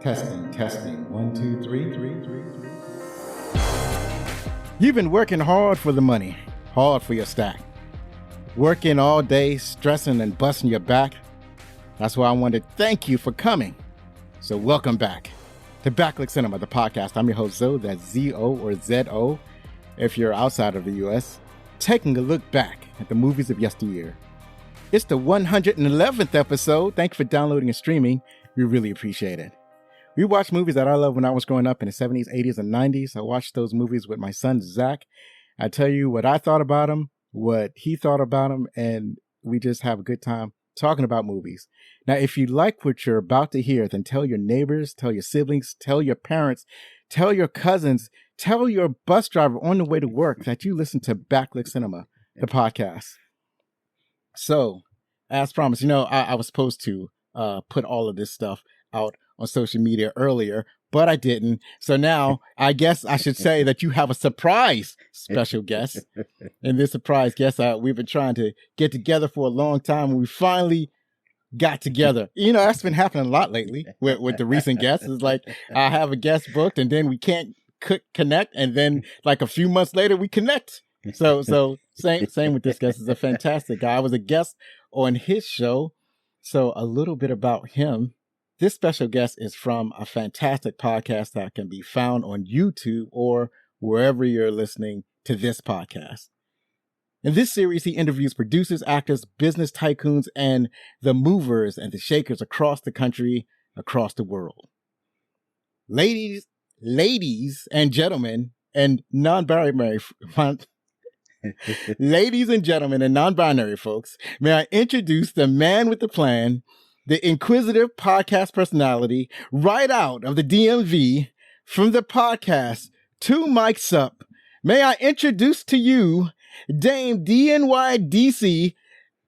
Testing. 1, 2, 3, 3, 3, 3. You've been working hard for the money, hard for your stack. Working all day, stressing and busting your back. That's why I wanted to thank you for coming. So welcome back to Backlit Cinema, the podcast. I'm your host, Zo, that's Z-O or Z-O, if you're outside of the U.S., taking a look back at the movies of yesteryear. It's the 111th episode. Thank you for downloading and streaming. We really appreciate it. We watched movies that I loved when I was growing up in the 70s, 80s, and 90s. I watched those movies with my son, Zach. I tell you what I thought about them, what he thought about them, and we just have a good time talking about movies. Now, if you like what you're about to hear, then tell your neighbors, tell your siblings, tell your parents, tell your cousins, tell your bus driver on the way to work that you listen to Backlit Cinema, the podcast. So, as promised, I was supposed to put all of this stuff out on social media earlier, but I didn't. So now I guess I should say that you have a surprise special guest. And this surprise guest, we've been trying to get together for a long time. And we finally got together. That's been happening a lot lately with the recent guests. It's like I have a guest booked and then we can't connect. And then like a few months later, we connect. So same with this guest. Is a fantastic guy. I was a guest on his show. So a little bit about him. This special guest is from a fantastic podcast that can be found on YouTube or wherever you're listening to this podcast. In this series, he interviews producers, actors, business tycoons, and the movers and the shakers across the country, across the world. Ladies and gentlemen, and non-binary ladies and gentlemen and non-binary folks, may I introduce the man with the plan, the inquisitive podcast personality, right out of the DMV, from the podcast Two Mics Up. May I introduce to you Dame DNYDC,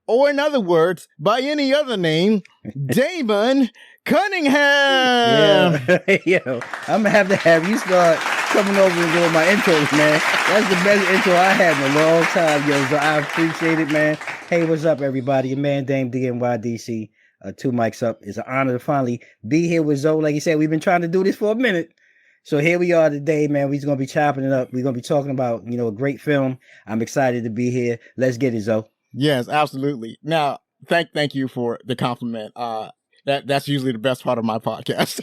or in other words, by any other name, Damon Cunningham. Yo, I'm gonna have you start coming over and doing my intros, man. That's the best intro I had in a long time, yo. So I appreciate it, man. Hey, what's up, everybody? Your man, Dame DNYDC. Two Mics Up. It's an honor to finally be here with Zoe. Like you said, we've been trying to do this for a minute. So here we are today, man. We're just going to be chopping it up. We're going to be talking about, a great film. I'm excited to be here. Let's get it, Zoe. Yes, absolutely. Now, thank you for the compliment. That's usually the best part of my podcast.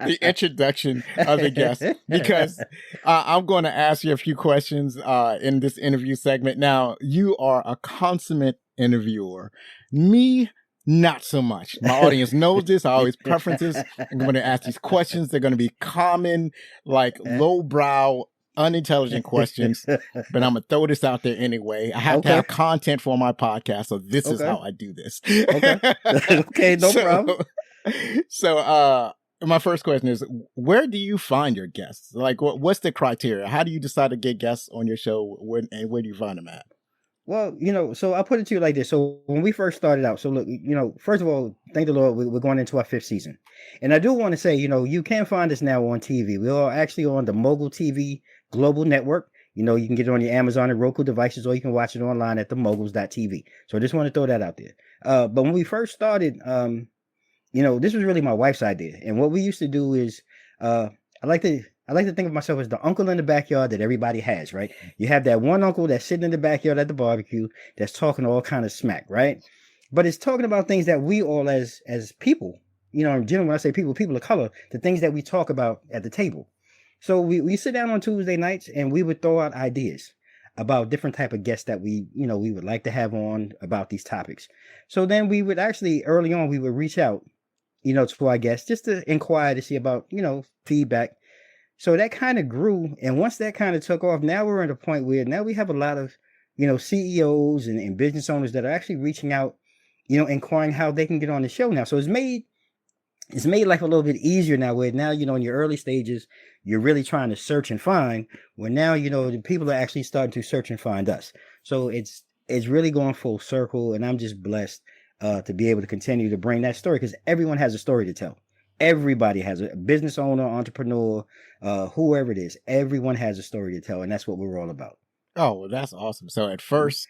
The introduction of the guest, because I'm going to ask you a few questions in this interview segment. Now, you are a consummate interviewer. Me, not so much. My audience knows this. I always preferences. I'm going to ask these questions. They're going to be common, like lowbrow, unintelligent questions, but I'm going to throw this out there anyway. I have to have content for my podcast, so this is how I do this. Okay, no problem. So, my first question is, where do you find your guests? Like, what's the criteria? How do you decide to get guests on your show, and where do you find them at? Well, so I'll put it to you like this. So when we first started out, so look, first of all, thank the Lord, we're going into our 5th season. And I do want to say, you can find us now on TV. We are actually on the Mogul TV Global Network. You can get it on your Amazon and Roku devices, or you can watch it online at themoguls.tv. So I just want to throw that out there. But when we first started, this was really my wife's idea. And what we used to do is, I like to think of myself as the uncle in the backyard that everybody has, right? You have that one uncle that's sitting in the backyard at the barbecue that's talking all kind of smack, right? But it's talking about things that we all as people, generally when I say people of color, the things that we talk about at the table. So we sit down on Tuesday nights and we would throw out ideas about different type of guests that we would like to have on about these topics. So then we would actually, early on, we would reach out, to our guests just to inquire to see about, feedback. So that kind of grew. And once that kind of took off, now we're at a point where now we have a lot of, CEOs and business owners that are actually reaching out, inquiring how they can get on the show now. So it's made life a little bit easier now, where now, in your early stages, you're really trying to search and find, where now, the people are actually starting to search and find us. So it's really going full circle. And I'm just blessed to be able to continue to bring that story, because everyone has a story to tell. Everybody has a business owner, entrepreneur, whoever it is. Everyone has a story to tell, and that's what we're all about. Oh, well, that's awesome. So at first,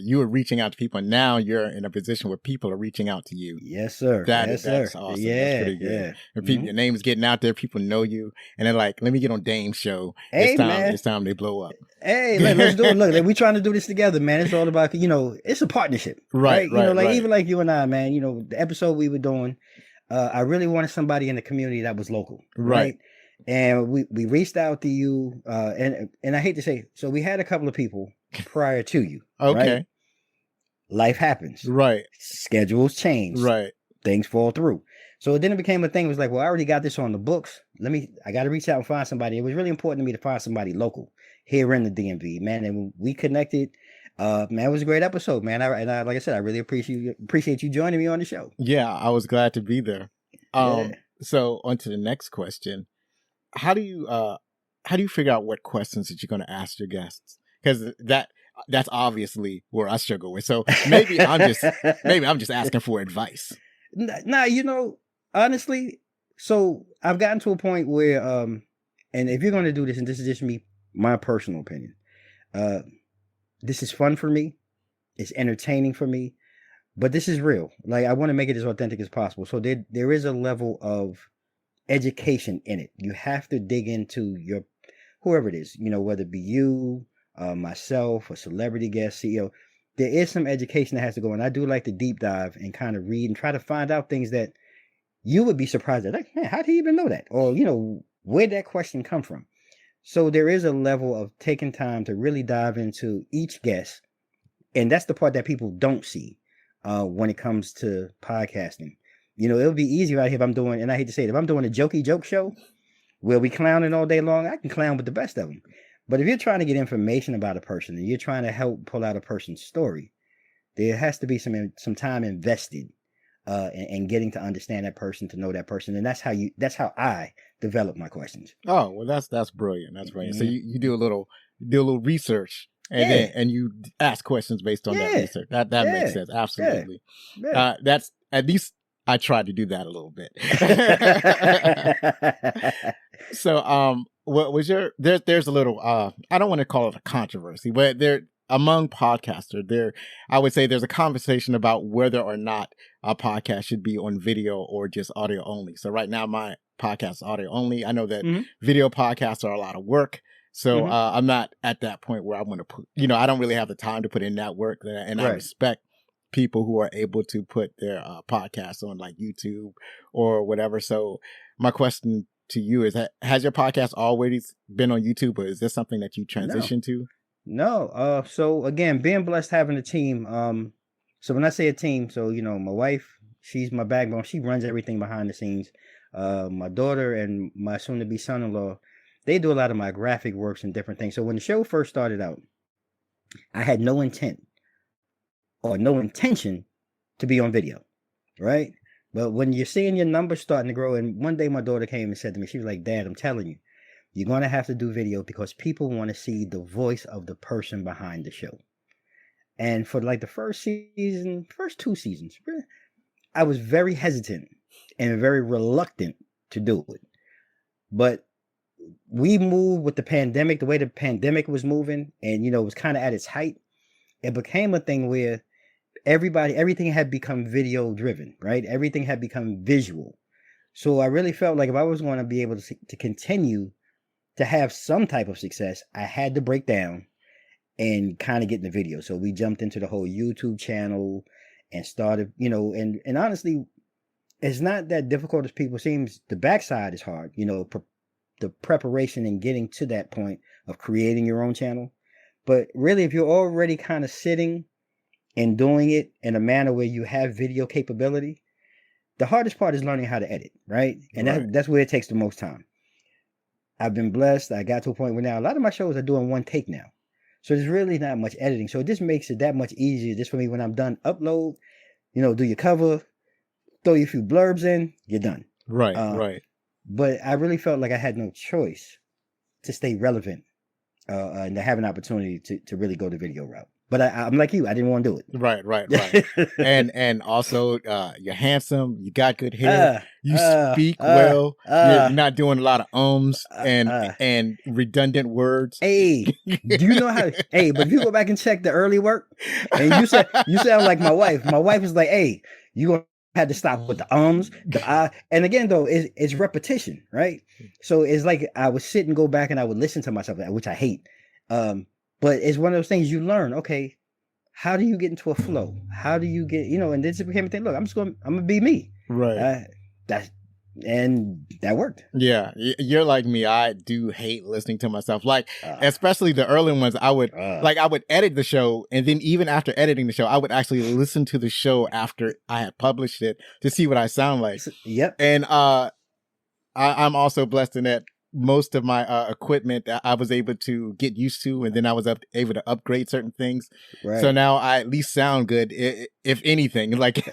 you were reaching out to people, and now you're in a position where people are reaching out to you. Yes, sir. That's awesome. That's pretty good. Yeah. And people, your name is getting out there. People know you, and they're like, "Let me get on Dame's show." Hey, It's time they blow up. Hey, let's do it. Look, we trying to do this together, man. It's all about, it's a partnership, right? Even like you and I, man. The episode we were doing, I really wanted somebody in the community that was local, right? And we reached out to you, and I hate to say, so we had a couple of people prior to you. Okay. Right? Life happens. Right. Schedules change. Right. Things fall through. So then it became a thing. It was like, well, I already got this on the books. I got to reach out and find somebody. It was really important to me to find somebody local here in the DMV, man. And when we connected, man, it was a great episode, man. I like I said, I really appreciate you joining me on the show. Yeah, I was glad to be there. So on to the next question. How do you figure out what questions that you're going to ask your guests? Because that's obviously where I struggle with. So maybe I'm just asking for advice. Nah, honestly, so I've gotten to a point where, and if you're going to do this, and this is just my personal opinion, this is fun for me. It's entertaining for me, but this is real. Like, I want to make it as authentic as possible. So there is a level of education in it. You have to dig into whoever it is, whether it be you, myself, a celebrity guest, CEO. There is some education that has to go, and I do like to deep dive and kind of read and try to find out things that you would be surprised at. Like, man, how did he even know that? Or, where did that question come from? So there is a level of taking time to really dive into each guest, and that's the part that people don't see when it comes to podcasting. It'll be easy right here if I'm doing, and I hate to say it, if I'm doing a jokey joke show where we clowning all day long, I can clown with the best of them. But if you're trying to get information about a person and you're trying to help pull out a person's story, there has to be some time invested in getting to understand that person, to know that person, and that's how I develop my questions. Oh, well, that's brilliant. That's brilliant. Mm-hmm. So you do a little research, and you ask questions based on that research. That makes sense. Absolutely. Yeah. That's at least I tried to do that a little bit. So, what was there's a little, I don't want to call it a controversy, but among podcasters, I would say there's a conversation about whether or not a podcast should be on video or just audio only. So right now my podcast is audio only. I know that video podcasts are a lot of work. So I'm not at that point where I'm going to put, I don't really have the time to put in that work, and I respect people who are able to put their podcasts on like YouTube or whatever. So my question to you is, has your podcast always been on YouTube, or is this something that you transitioned to? No. So again, being blessed having a team. So when I say a team, so my wife, she's my backbone. She runs everything behind the scenes. My daughter and my soon-to-be son-in-law, they do a lot of my graphic works and different things. So when the show first started out, I had no intent or no intention to be on video, right? But when you're seeing your numbers starting to grow, and one day my daughter came and said to me, she was like, "Dad, I'm telling you, you're going to have to do video because people want to see the voice of the person behind the show." And for like the first two seasons, I was very hesitant and very reluctant to do it. But we moved with the pandemic, the way the pandemic was moving, and it was kind of at its height. It became a thing where everything had become video driven, right? Everything had become visual. So I really felt like if I was going to be able to continue to have some type of success, I had to break down and kind of get in the video. So we jumped into the whole YouTube channel and started, and honestly, it's not that difficult as people seem. The backside is hard, the preparation and getting to that point of creating your own channel. But really, if you're already kind of sitting and doing it in a manner where you have video capability, the hardest part is learning how to edit, right? And that's where it takes the most time. I've been blessed. I got to a point where now a lot of my shows are doing one take now. So there's really not much editing. So it just makes it that much easier just for me when I'm done, upload, do your cover, throw you a few blurbs in, you're done. Right. But I really felt like I had no choice to stay relevant and to have an opportunity to really go the video route. But I'm like you. I didn't want to do it. Right. And also, you're handsome. You got good hair. You speak well. You're not doing a lot of and redundant words. Hey, do you know how? Hey, but if you go back and check the early work, and you sound like my wife. My wife is like, hey, you gonna have to stop with the and again though, it's repetition, right? So it's like I would sit and go back and I would listen to myself, which I hate. But it's one of those things you learn. Okay, how do you get into a flow? How do you get, and this became a thing. Look, I'm gonna be me. Right. And that worked. Yeah, you're like me. I do hate listening to myself. Like, especially the early ones. I would edit the show, and then even after editing the show, I would actually listen to the show after I had published it to see what I sound like. Yep. And I'm also blessed in that most of my equipment I was able to get used to, and then I was able to upgrade certain things. Right. So now I at least sound good, if anything. Like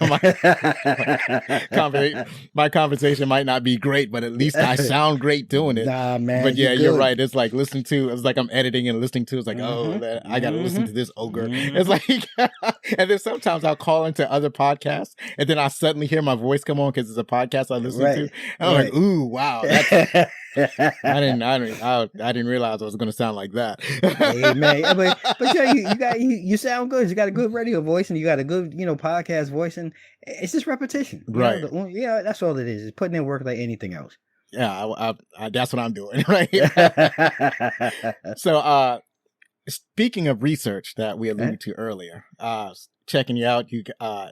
my conversation might not be great, but at least I sound great doing it. Nah, man. But yeah, you're right. It's like it's like I'm editing and listening to. It's like, I got to listen to this ogre. It's like, and then sometimes I'll call into other podcasts, and then I suddenly hear my voice come on because it's a podcast I listen to. And I'm like, ooh, wow. I didn't realize I was going to sound like that. Hey, man, but yeah, you sound good. You got a good radio voice, and you got a good podcast voice, and it's just repetition, right? Yeah, that's all it is. It's putting in work like anything else. Yeah, I that's what I'm doing, right? So, speaking of research that we alluded to earlier, checking you out, you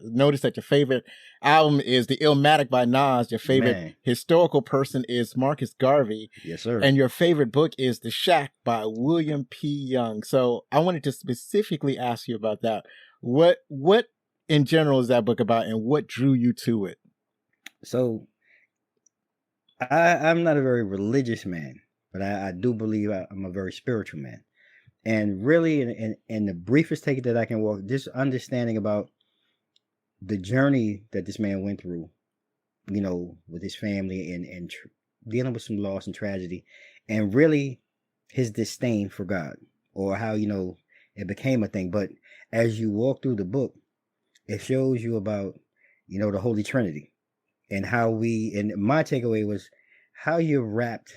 noticed that your favorite album is The Illmatic by Nas. Your favorite historical person is Marcus Garvey. Yes, sir. And your favorite book is The Shack by William P. Young. So I wanted to specifically ask you about that. What in general is that book about, and what drew you to it? So I'm not a very religious man, but I do believe I'm a very spiritual man. And really, in the briefest take that I can walk, just understanding about the journey that this man went through, with his family and dealing with some loss and tragedy, and really his disdain for God, or how, it became a thing. But as you walk through the book, it shows you about, the Holy Trinity, and how and my takeaway was how you're wrapped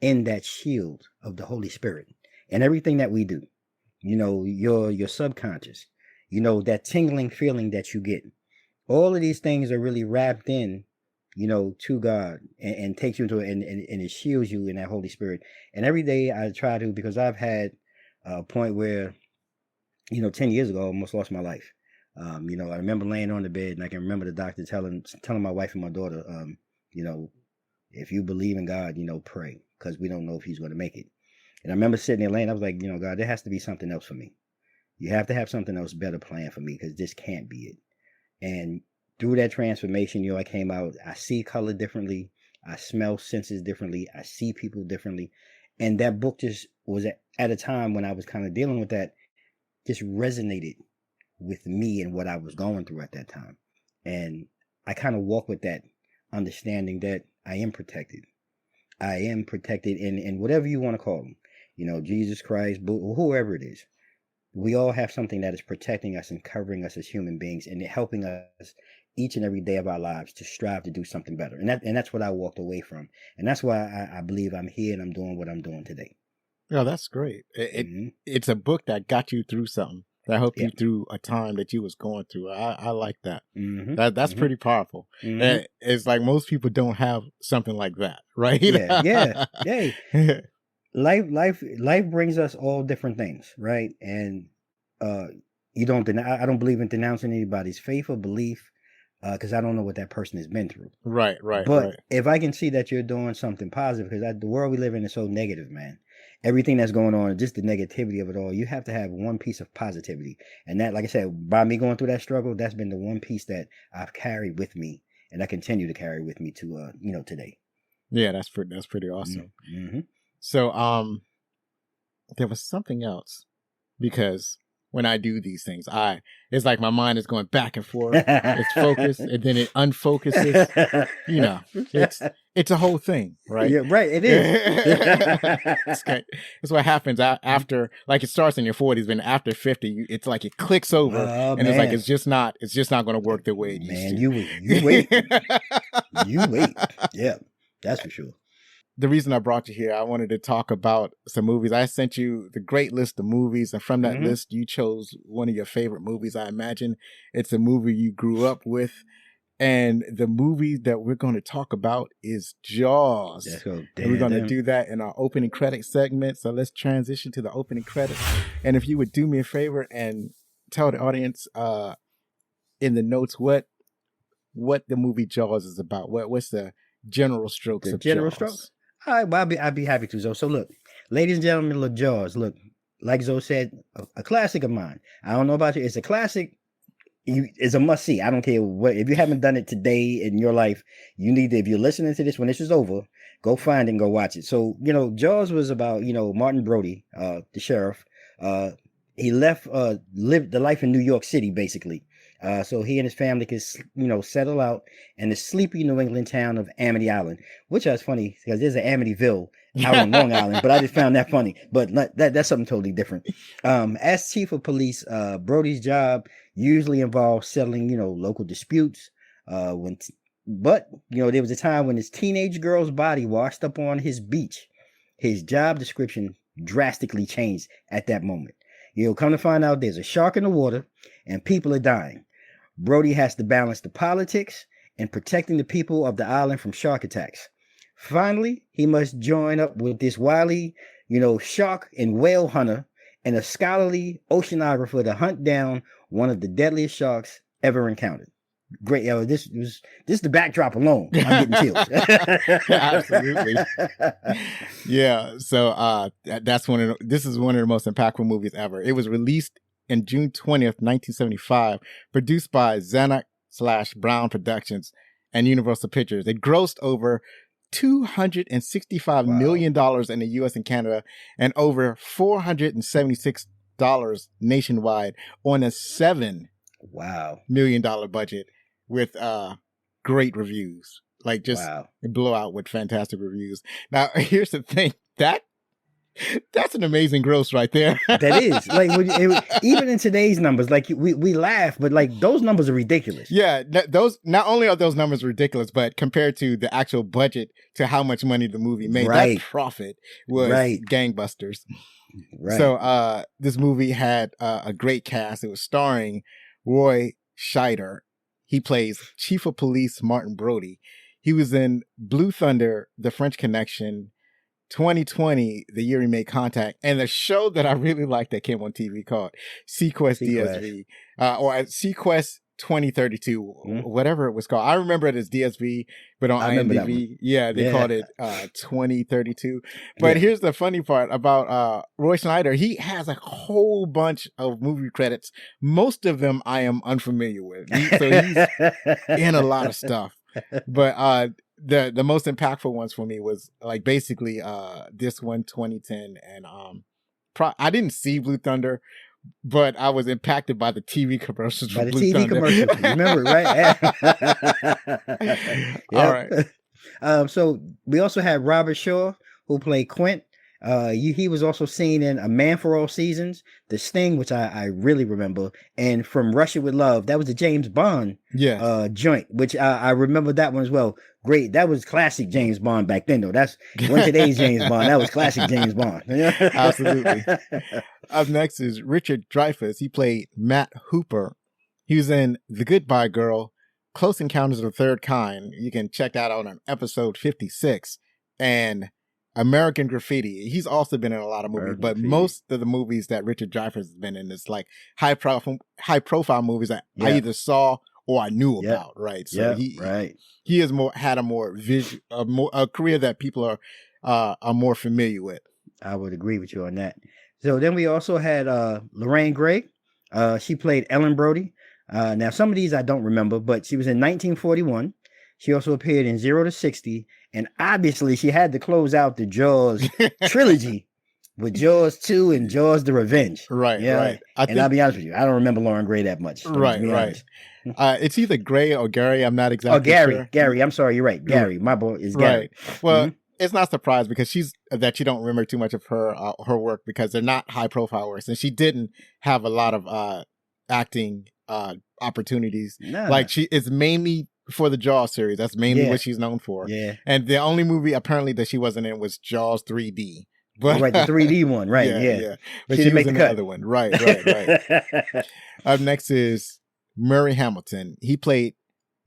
in that shield of the Holy Spirit. And everything that we do, your subconscious, that tingling feeling that you get, all of these things are really wrapped in, to God, and takes you into it, and it shields you in that Holy Spirit. And every day I try to, because I've had a point where, 10 years ago, I almost lost my life. I remember laying on the bed, and I can remember the doctor telling my wife and my daughter, if you believe in God, pray, because we don't know if he's going to make it. And I remember sitting there laying, I was like, God, there has to be something else for me. You have to have something else better planned for me, because this can't be it. And through that transformation, I came out, I see color differently. I smell senses differently. I see people differently. And that book just was at a time when I was kind of dealing with that, just resonated with me and what I was going through at that time. And I kind of walk with that understanding that I am protected. I am protected in whatever you want to call them. Jesus Christ, whoever it is. We all have something that is protecting us and covering us as human beings, and helping us each and every day of our lives to strive to do something better. And that's what I walked away from. And that's why I believe I'm here and I'm doing what I'm doing today. Yeah, that's great. It's a book that got you through something, that helped you through a time that you was going through. I like that. That's pretty powerful. And it's like most people don't have something like that, right? Yeah. Life brings us all different things, right? And you don't I don't believe in denouncing anybody's faith or belief, because I don't know what that person has been through. Right. But if I can see that you're doing something positive, because the world we live in is so negative, man. Everything that's going on, just the negativity of it all, you have to have one piece of positivity. And that, like I said, by me going through that struggle, that's been the one piece that I've carried with me, and I continue to carry with me to today. Yeah, that's pretty awesome. So there was something else, because when I do these things, it's like my mind is going back and forth. It's focused, and then it unfocuses. It's a whole thing, right? Yeah, right. It is. It's okay. That's what happens after, like, it starts in your 40s, but after 50, it's like it clicks over, Oh and it's like man, it's just not going to work the way it used man, to. you wait, you wait. Yeah, that's for sure. The reason I brought you here, I wanted to talk about some movies. I sent you the great list of movies, and from that list, you chose one of your favorite movies. I imagine it's a movie you grew up with. And the movie that we're going to talk about is Jaws. And we're going to do that in our opening credit segment. So let's transition to the opening credits. And if you would do me a favor and tell the audience in the notes what the movie Jaws is about. What's the general strokes of general Jaws? Strokes? All right, well, I'd be happy to, Zoe. So look, ladies and gentlemen, look, Jaws. Look, like Zoe said, a classic of mine. I don't know about you. It's a classic. It's a must see. I don't care what, if you haven't done it today in your life, you need to, if you're listening to this when this is over, go find it and go watch it. So, Jaws was about, Martin Brody, the sheriff. He lived the life in New York City, basically. So he and his family could, settle out in the sleepy New England town of Amity Island, which is funny because there's an Amityville out on Long Island, but I just found that funny. But that's something totally different. As chief of police, Brody's job usually involves settling, local disputes. There was a time when his teenage girl's body washed up on his beach. His job description drastically changed at that moment. Come to find out there's a shark in the water and people are dying. Brody has to balance the politics and protecting the people of the island from shark attacks. Finally, he must join up with this wily, shark and whale hunter and a scholarly oceanographer to hunt down one of the deadliest sharks ever encountered. Great. This is the backdrop alone. I'm getting chills. Absolutely. Yeah. So this is one of the most impactful movies ever. It was released in June 20th, 1975, produced by Zanuck/Brown Productions and Universal Pictures. It grossed over $265 million in the U.S. and Canada and over $476 nationwide on a $7 million budget with great reviews. Like just blow out with fantastic reviews. Now, here's the thing. That's an amazing gross right there. That is like even in today's numbers, like we laugh, but like those numbers are ridiculous. Yeah, those not only are those numbers ridiculous, but compared to the actual budget to how much money the movie made, that profit was gangbusters. Right. So this movie had a great cast. It was starring Roy Scheider. He plays Chief of Police Martin Brody. He was in Blue Thunder, The French Connection, 2020, the year he made contact, and the show that I really liked that came on TV called Sequest DSV, or Sequest 2032, whatever it was called. I remember it as DSV, but on IMDb, they called it 2032. But here's the funny part about Roy Schneider. He has a whole bunch of movie credits. Most of them I am unfamiliar with. So he's in a lot of stuff. But the most impactful ones for me was like basically this one, 2010, and I didn't see Blue Thunder, but I was impacted by the TV commercials. By the TV commercials, remember, right? All right. So we also had Robert Shaw, who played Quinn. He was also seen in A Man for All Seasons, The Sting, which I really remember, and From Russia with Love. That was a James Bond joint, which I remember that one as well. Great. That was classic James Bond back then, though. That's when today's James Bond. That was classic James Bond. Absolutely. Up next is Richard Dreyfuss. He played Matt Hooper. He was in The Goodbye Girl, Close Encounters of the Third Kind. You can check that out on episode 56. And American Graffiti. He's also been in a lot of movies, but most of the movies that Richard Dreyfuss has been in is like high profile movies that I either saw or I knew about, right? So he has had a career that people are more familiar with. I would agree with you on that. So then we also had Lorraine Gray. She played Ellen Brody. Now some of these I don't remember, but she was in 1941. She also appeared in 0 to 60, and obviously she had to close out the Jaws trilogy with Jaws 2 and Jaws the Revenge. Right, yeah. right. I'll be honest with you, I don't remember Lauren Gray that much. Right, right. It's either Gray or Gary. I'm not exactly sure. Gary. I'm sorry, you're right. Gary, my boy is Gary. Right. Well, it's not surprised because that you don't remember too much of her work because they're not high profile works, and she didn't have a lot of acting opportunities. Nah. Like she is mainly for the Jaws series. That's mainly what she's known for. Yeah. And the only movie apparently that she wasn't in was Jaws 3D. But, right, the 3D one, right? Yeah. But she was in the other one. Right. Up next is Murray Hamilton. He played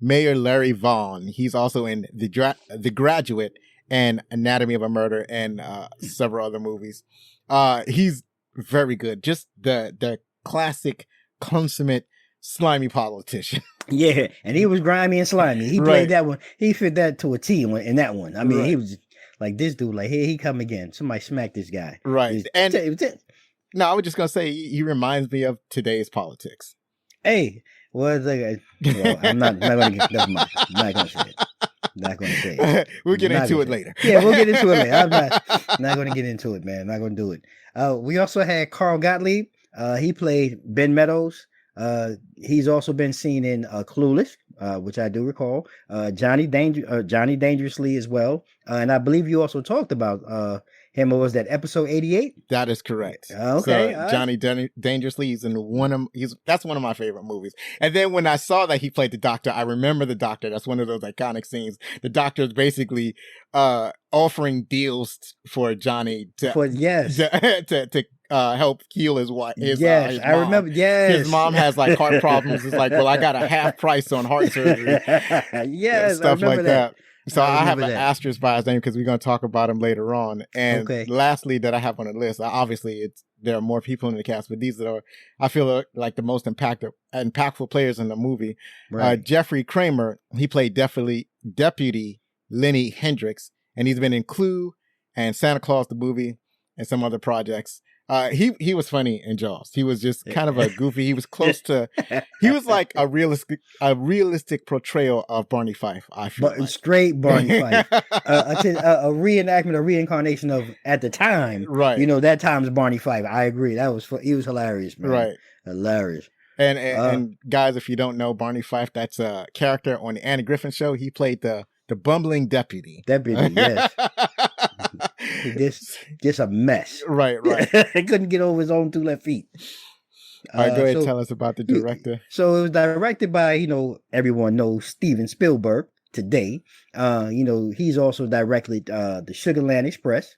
Mayor Larry Vaughn. He's also in The Graduate and Anatomy of a Murder and several other movies. He's very good. Just the classic, consummate, slimy politician. Yeah, and he was grimy and slimy. He played that one. He fit that to a T in that one. I mean, he was like this dude. Like, here he come again. Somebody smack this guy. Right. No, I was just gonna say he reminds me of today's politics. Hey, I'm not gonna get. Never mind. I'm not gonna say it. Not gonna say it. We'll get into it later. Yeah, we'll get into it later. I'm not gonna get into it, man. I'm not gonna do it. We also had Carl Gottlieb. He played Ben Meadows. He's also been seen in Clueless, which I do recall. Johnny Dangerously as well. And I believe you also talked about him. Or was that episode 88? That is correct. Okay. So Johnny Dangerously, he's in that's one of my favorite movies. And then when I saw that he played the Doctor, I remember the Doctor. That's one of those iconic scenes. The Doctor is basically offering deals for Johnny to help heal his wife. His I mom. remember. Yes, his mom has like heart problems. It's like, well, I got a half price on heart surgery. Yes, stuff like that. So I have an that. asterisk by his name because we're going to talk about him later on. And lastly, that I have on the list, obviously there are more people in the cast, but these are, I feel like the most impactful players in the movie. Right. Jeffrey Kramer, he played Deputy Lenny Hendricks, and he's been in Clue and Santa Claus the movie and some other projects. He was funny in Jaws. He was just kind of a goofy. He was close to. He was like a realistic portrayal of Barney Fife. I feel like. Straight Barney Fife, a reenactment, a reincarnation of at the time. Right. You know, that time's Barney Fife. I agree. He was hilarious, man. Right. Hilarious. And guys, if you don't know Barney Fife, that's a character on the Andy Griffin Show. He played the bumbling deputy. Yes. Just a mess. Right. He couldn't get over his own 2 left feet. All right, go ahead and tell us about the director. So it was directed by, everyone knows Steven Spielberg today. He's also directed the Sugarland Express,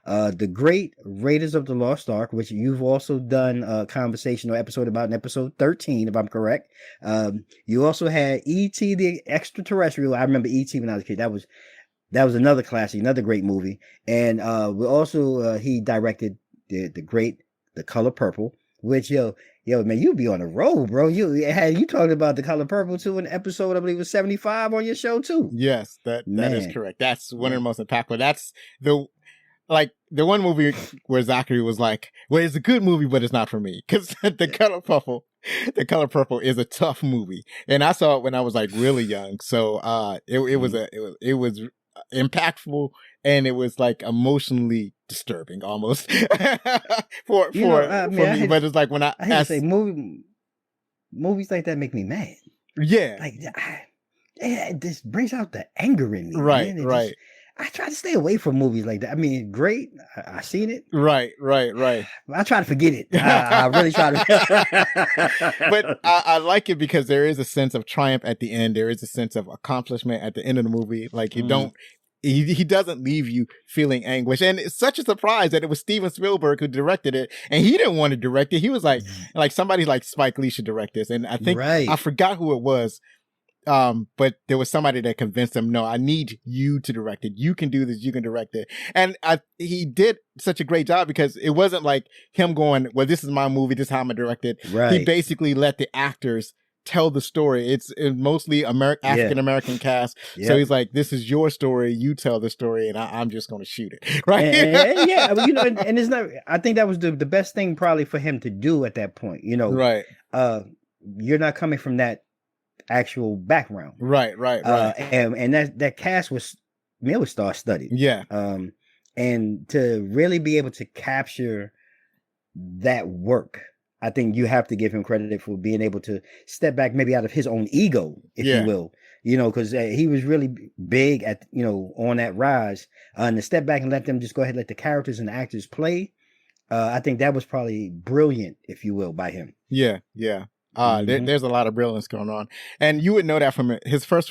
The Great Raiders of the Lost Ark, which you've also done a conversational episode about in episode 13, if I'm correct. You also had E.T. the Extraterrestrial. I remember E.T. when I was a kid. That was another classic, another great movie. And we also he directed The Color Purple, which yo man, you be on the road, bro. You talked about The Color Purple too in episode, I believe it was 75 on your show too. Yes, that is correct. That's one of the most impactful. That's the one movie where Zachary was like, well, it's a good movie, but it's not for me. Because The Color Purple is a tough movie. And I saw it when I was like really young. So it was impactful, and it was like emotionally disturbing almost for me. But it's like when I say movies like that make me mad. Yeah. Like this brings out the anger in me. Right, man. right. I try to stay away from movies like that. I mean, great. I seen it. Right. I try to forget it. I really try to. But I like it because there is a sense of triumph at the end. There is a sense of accomplishment at the end of the movie. Like you don't, he doesn't leave you feeling anguish. And it's such a surprise that it was Steven Spielberg who directed it, and he didn't want to direct it. He was like somebody like Spike Lee should direct this. And I think I forgot who it was. But there was somebody that convinced him, no, I need you to direct it. You can do this. You can direct it. And he did such a great job because it wasn't like him going, well, this is my movie. This is how I'm going to direct it. Right. He basically let the actors tell the story. It's mostly African-American cast. Yeah. So he's like, this is your story. You tell the story and I'm just going to shoot it. Right. And it's not, I think that was the best thing probably for him to do at that point, Right. You're not coming from that actual background, right. And that cast was star studded. Yeah. And to really be able to capture that work, I think you have to give him credit for being able to step back maybe out of his own ego, if you will, because he was really big at, on that rise, and to step back and let them just go ahead and let the characters and the actors play. I think that was probably brilliant, if you will, by him. Yeah. There's a lot of brilliance going on. And you would know that from his first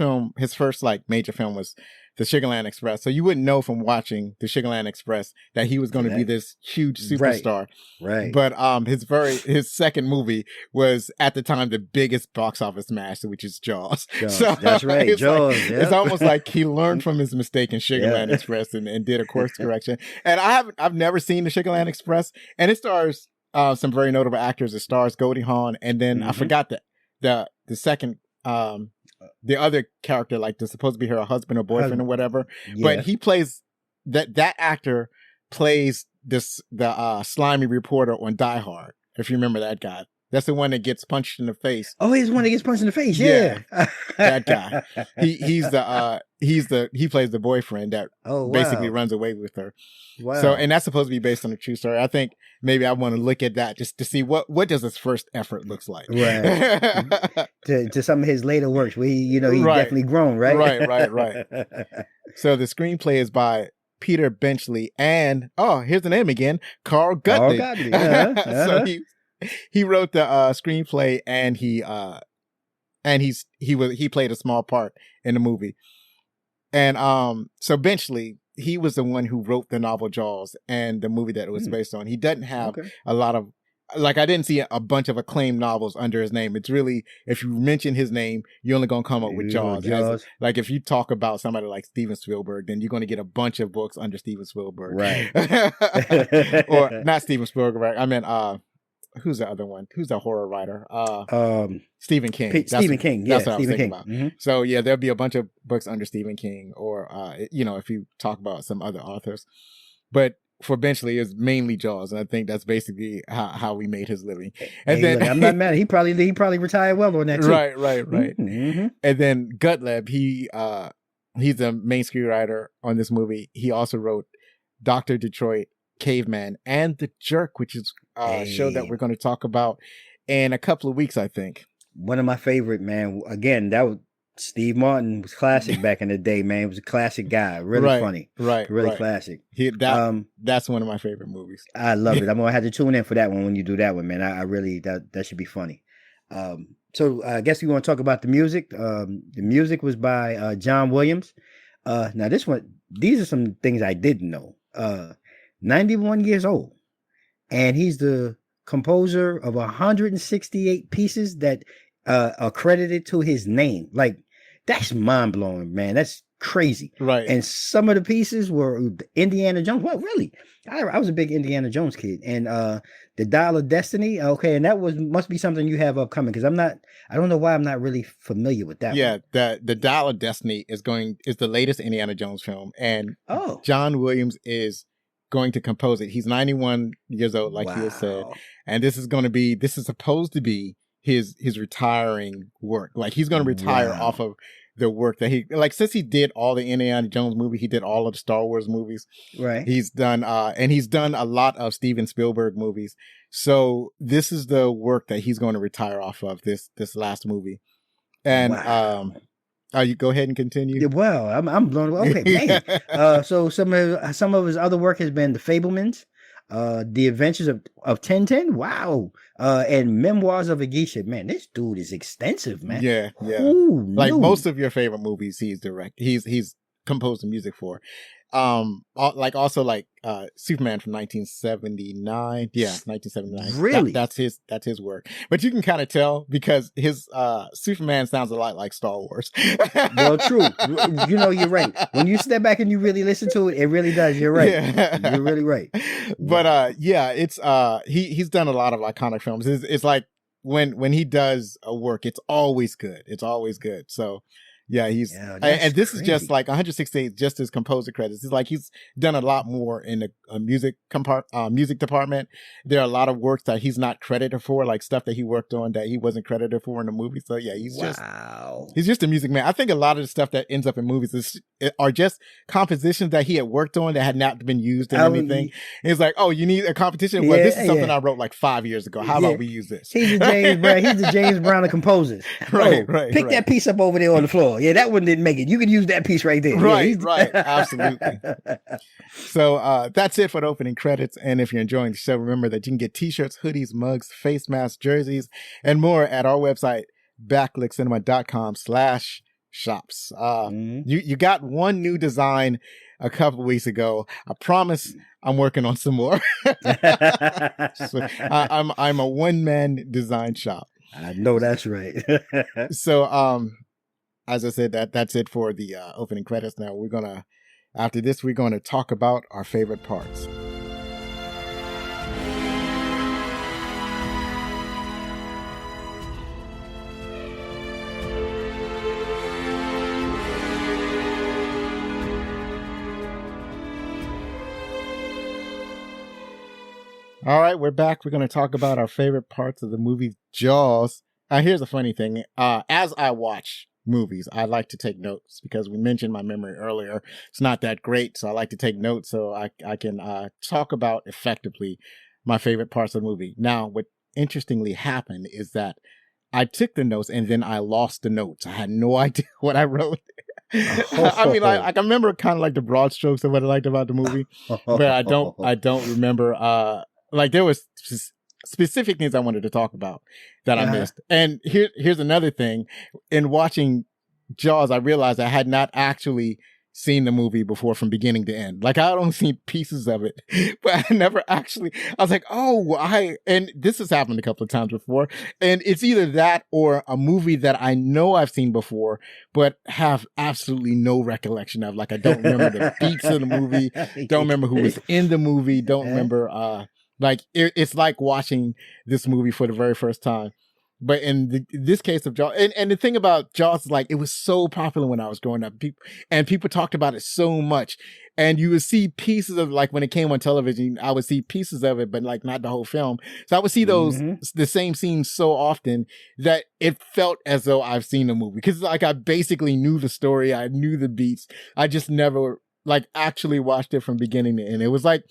like major film was The Sugarland Express. So you wouldn't know from watching The Sugarland Express that he was going to be this huge superstar. Right. But his second movie was at the time the biggest box office smash, which is Jaws. So that's right. Jaws. Like, it's almost like he learned from his mistake in Sugarland Express and did a course correction. And I've never seen The Sugarland Express, and it stars some very notable actors. It stars Goldie Hawn, and then I forgot the second the other character, like they're supposed to be her husband or boyfriend or whatever. But he plays that actor plays the slimy reporter on Die Hard. If you remember that guy. That's the one that gets punched in the face. Oh, he's the one that gets punched in the face. Yeah. That guy. He plays the boyfriend that basically runs away with her. Wow. So, and that's supposed to be based on a true story. I think maybe I want to look at that just to see what does his first effort looks like. Right. to some of his later works where he definitely grown, right? Right. So the screenplay is by Peter Benchley and here's the name again, Carl Gottlieb. So he wrote the screenplay and he played a small part in the movie. And so Benchley, he was the one who wrote the novel Jaws and the movie that it was based on. He doesn't have a lot of, like, I didn't see a bunch of acclaimed novels under his name. It's really, if you mention his name, you're only going to come up with Jaws. Like, if you talk about somebody like Steven Spielberg, then you're going to get a bunch of books under Steven Spielberg. Right. Or not Steven Spielberg, right? I mean, who's the other one? Who's the horror writer? Stephen King. Stephen King. That's what I was thinking about. Mm-hmm. So yeah, there'll be a bunch of books under Stephen King, or if you talk about some other authors. But for Benchley, it's mainly Jaws, and I think that's basically how we made his living. And then look, I'm not mad. He probably retired well on that too. Right. Mm-hmm. And then Gottlieb, he's the main screenwriter on this movie. He also wrote Dr. Detroit, Caveman, and The Jerk, which is a show that we're going to talk about in a couple of weeks, I think. One of my favorite, man. Again, that was Steve Martin, was classic back in the day, man. He was a classic guy. Really funny. Really classic. That's one of my favorite movies. I love it. I'm going to have to tune in for that one when you do that one, man. I really, that should be funny. So I guess we want to talk about the music. The music was by John Williams. Now these are some things I didn't know. 91 years old. And he's the composer of 168 pieces that are credited to his name. Like, that's mind-blowing, man. That's crazy. Right. And some of the pieces were Indiana Jones. Well, really? I was a big Indiana Jones kid. And The Dial of Destiny. Okay, and that must be something you have upcoming, because I don't know why I'm not really familiar with that. Yeah, the Dial of Destiny is the latest Indiana Jones film. And John Williams is going to compose it. He's 91 years old, like you said. And this is supposed to be his retiring work. Like, he's going to retire off of the work that since he did all the Indiana Jones movie, he did all of the Star Wars movies. Right. He's done a lot of Steven Spielberg movies. So this is the work that he's going to retire off of, this last movie. And you go ahead and continue. Well, I'm blown away. Okay, man. So some of his other work has been The Fabelmans, The Adventures of Tintin. Wow. And Memoirs of a Geisha. Man, this dude is extensive, man. Yeah. Ooh, like most of your favorite movies, he's composed the music for. Superman from 1979. Yeah, 1979. Really? That's his work. But you can kind of tell because his Superman sounds a lot like Star Wars. Well, true. You're right. When you step back and you really listen to it, it really does. You're right. Yeah. You're really right. But it's he's done a lot of iconic films. It's like when he does a work, it's always good. It's always good. So yeah, and this crazy. Is just like 168, just his composer credits. It's like he's done a lot more in the music department. There are a lot of works that he's not credited for, like stuff that he worked on that he wasn't credited for in the movie. So yeah, he's just a music man. I think a lot of the stuff that ends up in movies are just compositions that he had worked on that had not been used in anything. And he's like, oh, you need a competition? Well, this is something I wrote like 5 years ago. How about we use this? He's the James Brown of composers. Right. Pick that piece up over there on the floor. Yeah, that one didn't make it. You can use that piece right there. Right. Absolutely. So that's it for the opening credits. And if you're enjoying the show, remember that you can get t-shirts, hoodies, mugs, face masks, jerseys, and more at our website, backlickcinema.com/shops. You got one new design a couple of weeks ago. I promise I'm working on some more. So, I'm a one-man design shop. I know that's right. So as I said, that's it for the opening credits. Now after this we're gonna talk about our favorite parts. All right, we're back. We're going to talk about our favorite parts of the movie Jaws. Here's a funny thing. As I watch movies, I like to take notes because we mentioned my memory earlier. It's not that great, so I like to take notes so I can talk about effectively my favorite parts of the movie. Now, what interestingly happened is that I took the notes and then I lost the notes. I had no idea what I wrote. I mean, I can remember kind of like the broad strokes of what I liked about the movie, but I don't remember. Like there was specific things I wanted to talk about that I missed. And here's another thing. In watching Jaws, I realized I had not actually seen the movie before from beginning to end. Like I had only seen pieces of it, but I never actually, I was like, and this has happened a couple of times before. And it's either that or a movie that I know I've seen before, but have absolutely no recollection of. Like I don't remember the beats of the movie, don't remember who was in the movie, don't remember, like it's like watching this movie for the very first time. But in this case of Jaws, and the thing about Jaws is like it was so popular when I was growing up, people talked about it so much, and you would see pieces of like when it came on television, I would see pieces of it, but like not the whole film. So I would see the same scenes so often that it felt as though I've seen the movie because like I basically knew the story, I knew the beats, I just never like actually watched it from beginning to end. It was like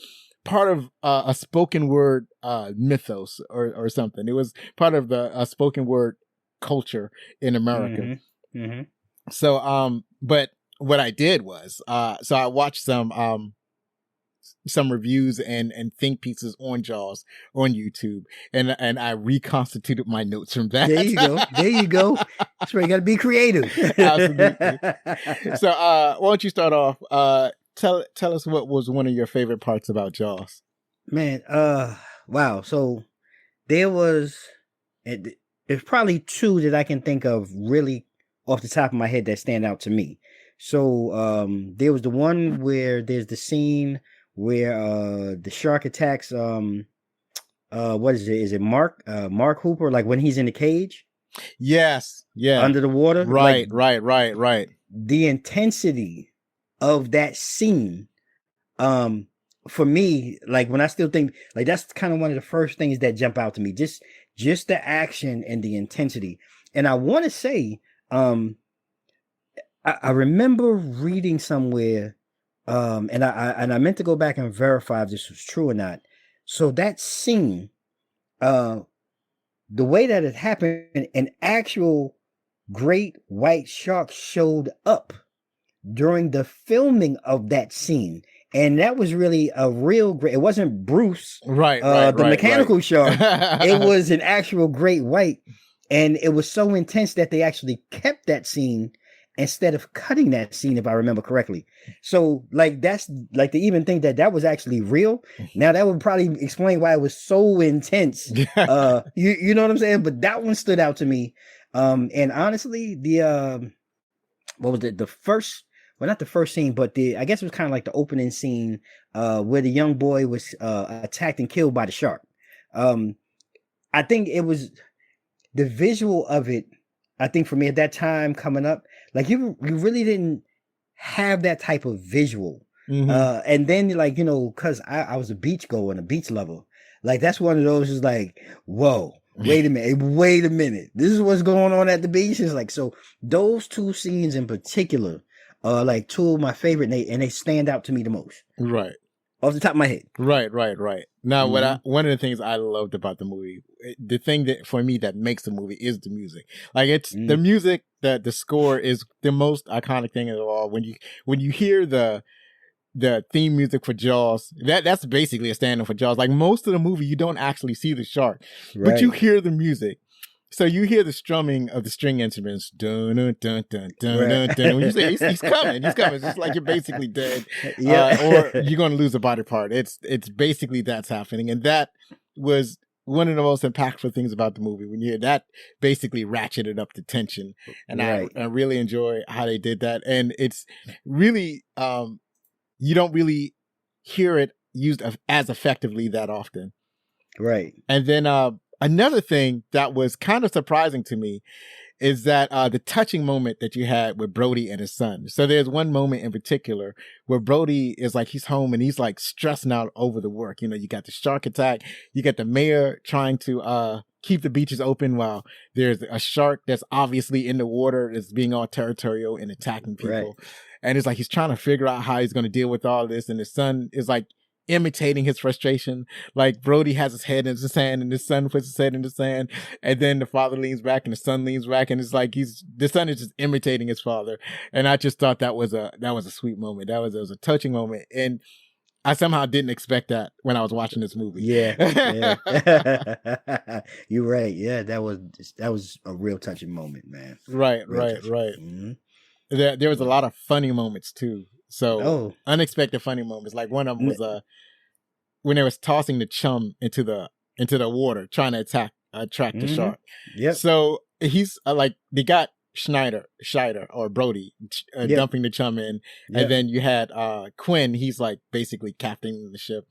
part of a spoken word mythos or something. It was part of the spoken word culture in America. So, but what I did was, so I watched some reviews and think pieces on Jaws on YouTube, and I reconstituted my notes from that. There you go. That's where you got to be creative. Absolutely. So, why don't you start off? Tell us what was one of your favorite parts about Jaws. Man, wow. So there's probably two that I can think of really off the top of my head that stand out to me. So there was the one where there's the scene where the shark attacks what is it? Is it Mark Hooper, like when he's in the cage? Yes. Yeah. Under the water? Right. The intensity of that scene, for me, like when I still think, like that's kind of one of the first things that jump out to me, just the action and the intensity. And I want to say, I remember reading somewhere, and I meant to go back and verify if this was true or not. So that scene, the way that it happened, an actual great white shark showed up during the filming of that scene, and that was really a real great. It wasn't Bruce, the mechanical shark. It was an actual great white, and it was so intense that they actually kept that scene instead of cutting that scene, if I remember correctly. So, like that's like to even think that was actually real. Now that would probably explain why it was so intense. You know what I'm saying? But that one stood out to me. And honestly, the what was it? The first. Well, not the first scene, but I guess it was kind of like the opening scene where the young boy was attacked and killed by the shark. I think it was the visual of it. I think for me at that time coming up, like you really didn't have that type of visual. And then like, you know, cause I was a beach goer and a beach lover. Like that's one of those is like, whoa, wait a minute. This is what's going on at the beach. It's like, so those two scenes in particular, like two of my favorite, and they stand out to me the most. Right. Off the top of my head. Right. Now, one of the things I loved about the movie, the thing that for me that makes the movie is the music. Like it's the music, that the score is the most iconic thing of all. When you hear the theme music for Jaws, that's basically a stand-in for Jaws. Like most of the movie, you don't actually see the shark, but you hear the music. So you hear the strumming of the string instruments, dun dun dun dun dun dun dun. When you say he's coming, it's just like you're basically dead, or you're going to lose a body part. It's basically that's happening, and that was one of the most impactful things about the movie. When you hear that, basically ratcheted up the tension, and I really enjoy how they did that. And it's really you don't really hear it used as effectively that often, right? And then another thing that was kind of surprising to me is that the touching moment that you had with Brody and his son. So there's one moment in particular where Brody is like, he's home and he's like stressing out over the work. You know, you got the shark attack, you got the mayor trying to keep the beaches open while there's a shark that's obviously in the water that's being all territorial and attacking people. Right. And it's like he's trying to figure out how he's going to deal with all this. And his son is like imitating his frustration. Like Brody has his head in the sand and his son puts his head in the sand, and then the father leans back and the son leans back, and it's like the son is just imitating his father. And I just thought that was a sweet moment. That was a touching moment, and I somehow didn't expect that when I was watching this movie. Yeah. You're right. Yeah, that was a real touching moment, man. Right. Mm-hmm. There was a lot of funny moments too. So unexpected funny moments. Like one of them was when they was tossing the chum into the water, trying to attract the shark. Yeah. So he's like they got Scheider or Brody dumping the chum in, and then you had Quinn. He's like basically captaining the ship,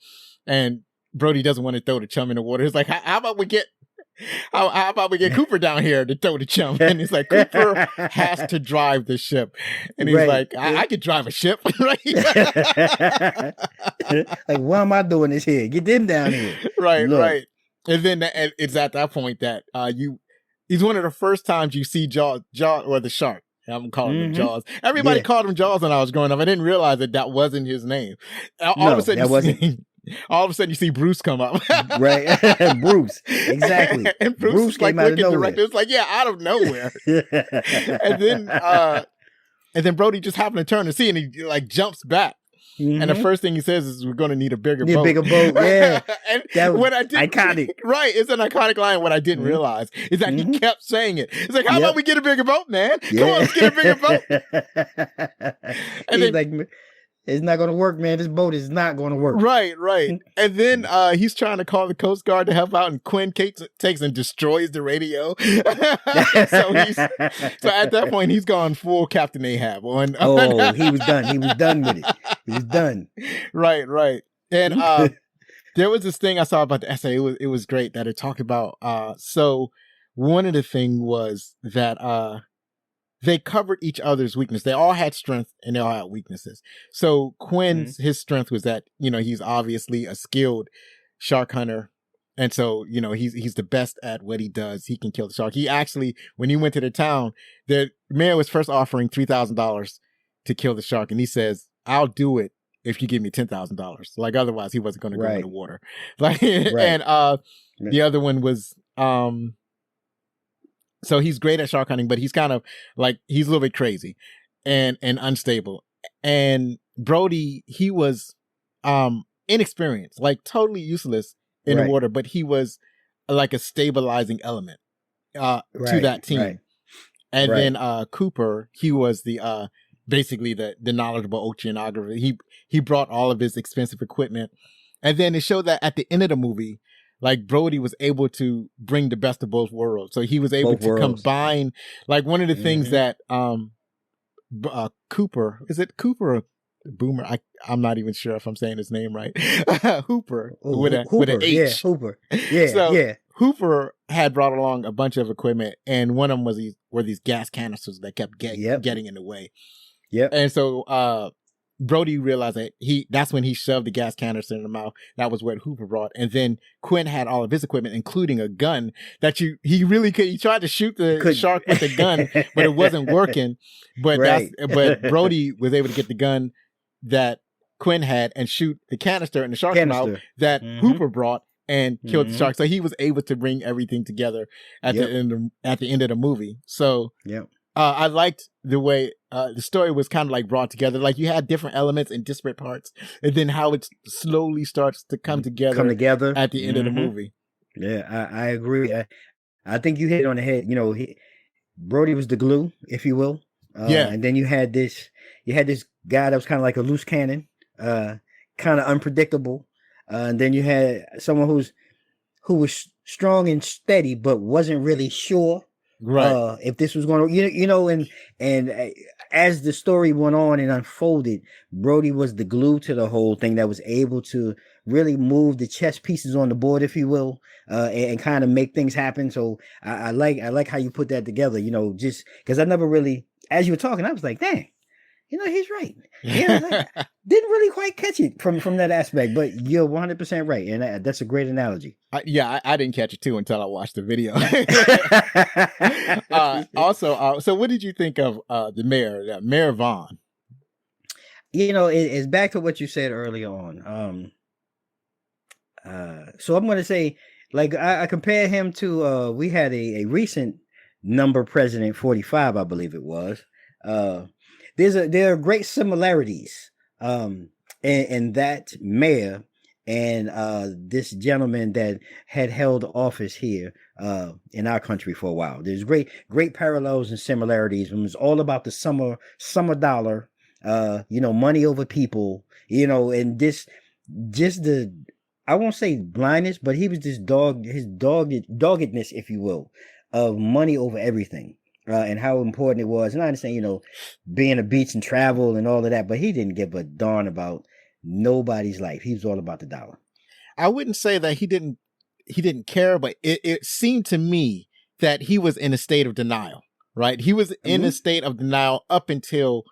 and Brody doesn't want to throw the chum in the water. He's like, how about we get Cooper down here to throw the chum? And he's like, Cooper has to drive the ship. And he's like, I could drive a ship. Right? Like, why am I doing this here? Get them down here. Right. And then it's at that point that he's one of the first times you see Jaws or the shark. I'm calling him Jaws. Everybody called him Jaws when I was growing up. I didn't realize that wasn't his name. All of a sudden you see Bruce come up. Right. Bruce. Exactly. And Bruce like looking director. It's like, out of nowhere. And then Brody just happened to turn to see, and he like jumps back. And the first thing he says is, "We're going to need a bigger boat." Yeah. And that was iconic. Right. It's an iconic line. What I didn't realize is that he kept saying it. It's like, how about we get a bigger boat, man? Come on, let's get a bigger boat. And he's like, it's not going to work, man. This boat is not going to work. Right. And then he's trying to call the Coast Guard to help out, and Quinn takes and destroys the radio. So at that point, he's gone full Captain Ahab. He was done. He was done with it. He was done. Right. And there was this thing I saw about the essay. It was great that it talked about. So one of the things was that they covered each other's weakness. They all had strength and they all had weaknesses. So Quinn's his strength was that, he's obviously a skilled shark hunter. And so, he's the best at what he does. He can kill the shark. He actually, when he went to the town, the mayor was first offering $3,000 to kill the shark. And he says, I'll do it if you give me $10,000. Like otherwise he wasn't going to go in the water. Like, and the other one was, so he's great at shark hunting, but he's kind of like, he's a little bit crazy and unstable. And Brody, he was inexperienced, like totally useless in the water, but he was like a stabilizing element to that team. Right. And then Cooper, he was the basically the knowledgeable oceanographer. He brought all of his expensive equipment. And then it showed that at the end of the movie, like Brody was able to bring the best of both worlds. So he was able to combine, like one of the things that Cooper, is it Cooper or Boomer? I'm not even sure if I'm saying his name right. Hooper with an H. Yeah, Hooper. Yeah. Hooper had brought along a bunch of equipment, and one of them were these gas canisters that kept getting in the way. Yep. And so Brody realized that that's when he shoved the gas canister in the mouth. That was what Hooper brought. And then Quinn had all of his equipment, including a gun that he tried to shoot the shark with a gun, but it wasn't working. But but Brody was able to get the gun that Quinn had and shoot the canister in the shark's mouth that Hooper brought and killed the shark. So he was able to bring everything together at the end of the movie. So I liked the way the story was kind of like brought together. Like you had different elements in disparate parts, and then how it slowly starts to come together at the end of the movie. Yeah, I agree. I think you hit it on the head. You know, Brody was the glue, if you will. And then you had this guy that was kind of like a loose cannon, kind of unpredictable. And then you had someone who was strong and steady, but wasn't really sure. Right. If this was going to, and as the story went on and unfolded, Brody was the glue to the whole thing that was able to really move the chess pieces on the board, if you will, and kind of make things happen. So I like how you put that together, just because I never really, as you were talking, I was like, dang, he's right. Didn't really quite catch it from that aspect, but you're 100% right. And that's a great analogy. I didn't catch it too until I watched the video. Also, so what did you think of the mayor, Mayor Vaughn? It's back to what you said early on. So I'm going to say, like, I compare him to, we had a recent number president, 45, I believe it was. There are great similarities in that mayor and this gentleman that had held office here in our country for a while. There's great parallels and similarities. It was all about the summer dollar, money over people, and just the, I won't say blindness, but he was his doggedness, if you will, of money over everything. And how important it was. And I understand, being a beach and travel and all of that, but he didn't give a darn about nobody's life. He was all about the dollar. I wouldn't say that he didn't care, but it seemed to me that he was in a state of denial, right? He was in a state of denial up until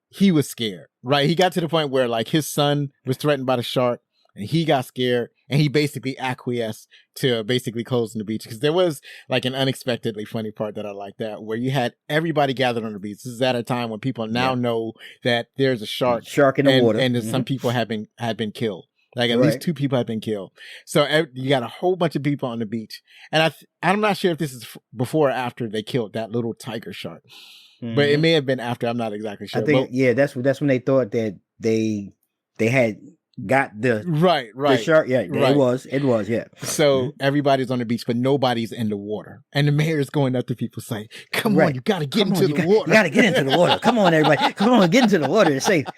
he was scared, right? He got to the point where like his son was threatened by the shark and he got scared and he basically acquiesced to basically closing the beach, because there was like an unexpectedly funny part that I liked, that where you had everybody gathered on the beach. This is at a time when people now know that there's a shark in the water, and some people had been killed. Like at least 2 people had been killed. So you got a whole bunch of people on the beach, and I'm not sure if this is before or after they killed that little tiger shark, but it may have been after. I'm not exactly sure. I think that's when they thought that they had got the the shark. It was so everybody's on the beach but nobody's in the water, and the mayor is going up to people saying, come on, you gotta get into the water. You gotta get into the water. Come on, everybody, come on, get into the water. It's safe. Gotta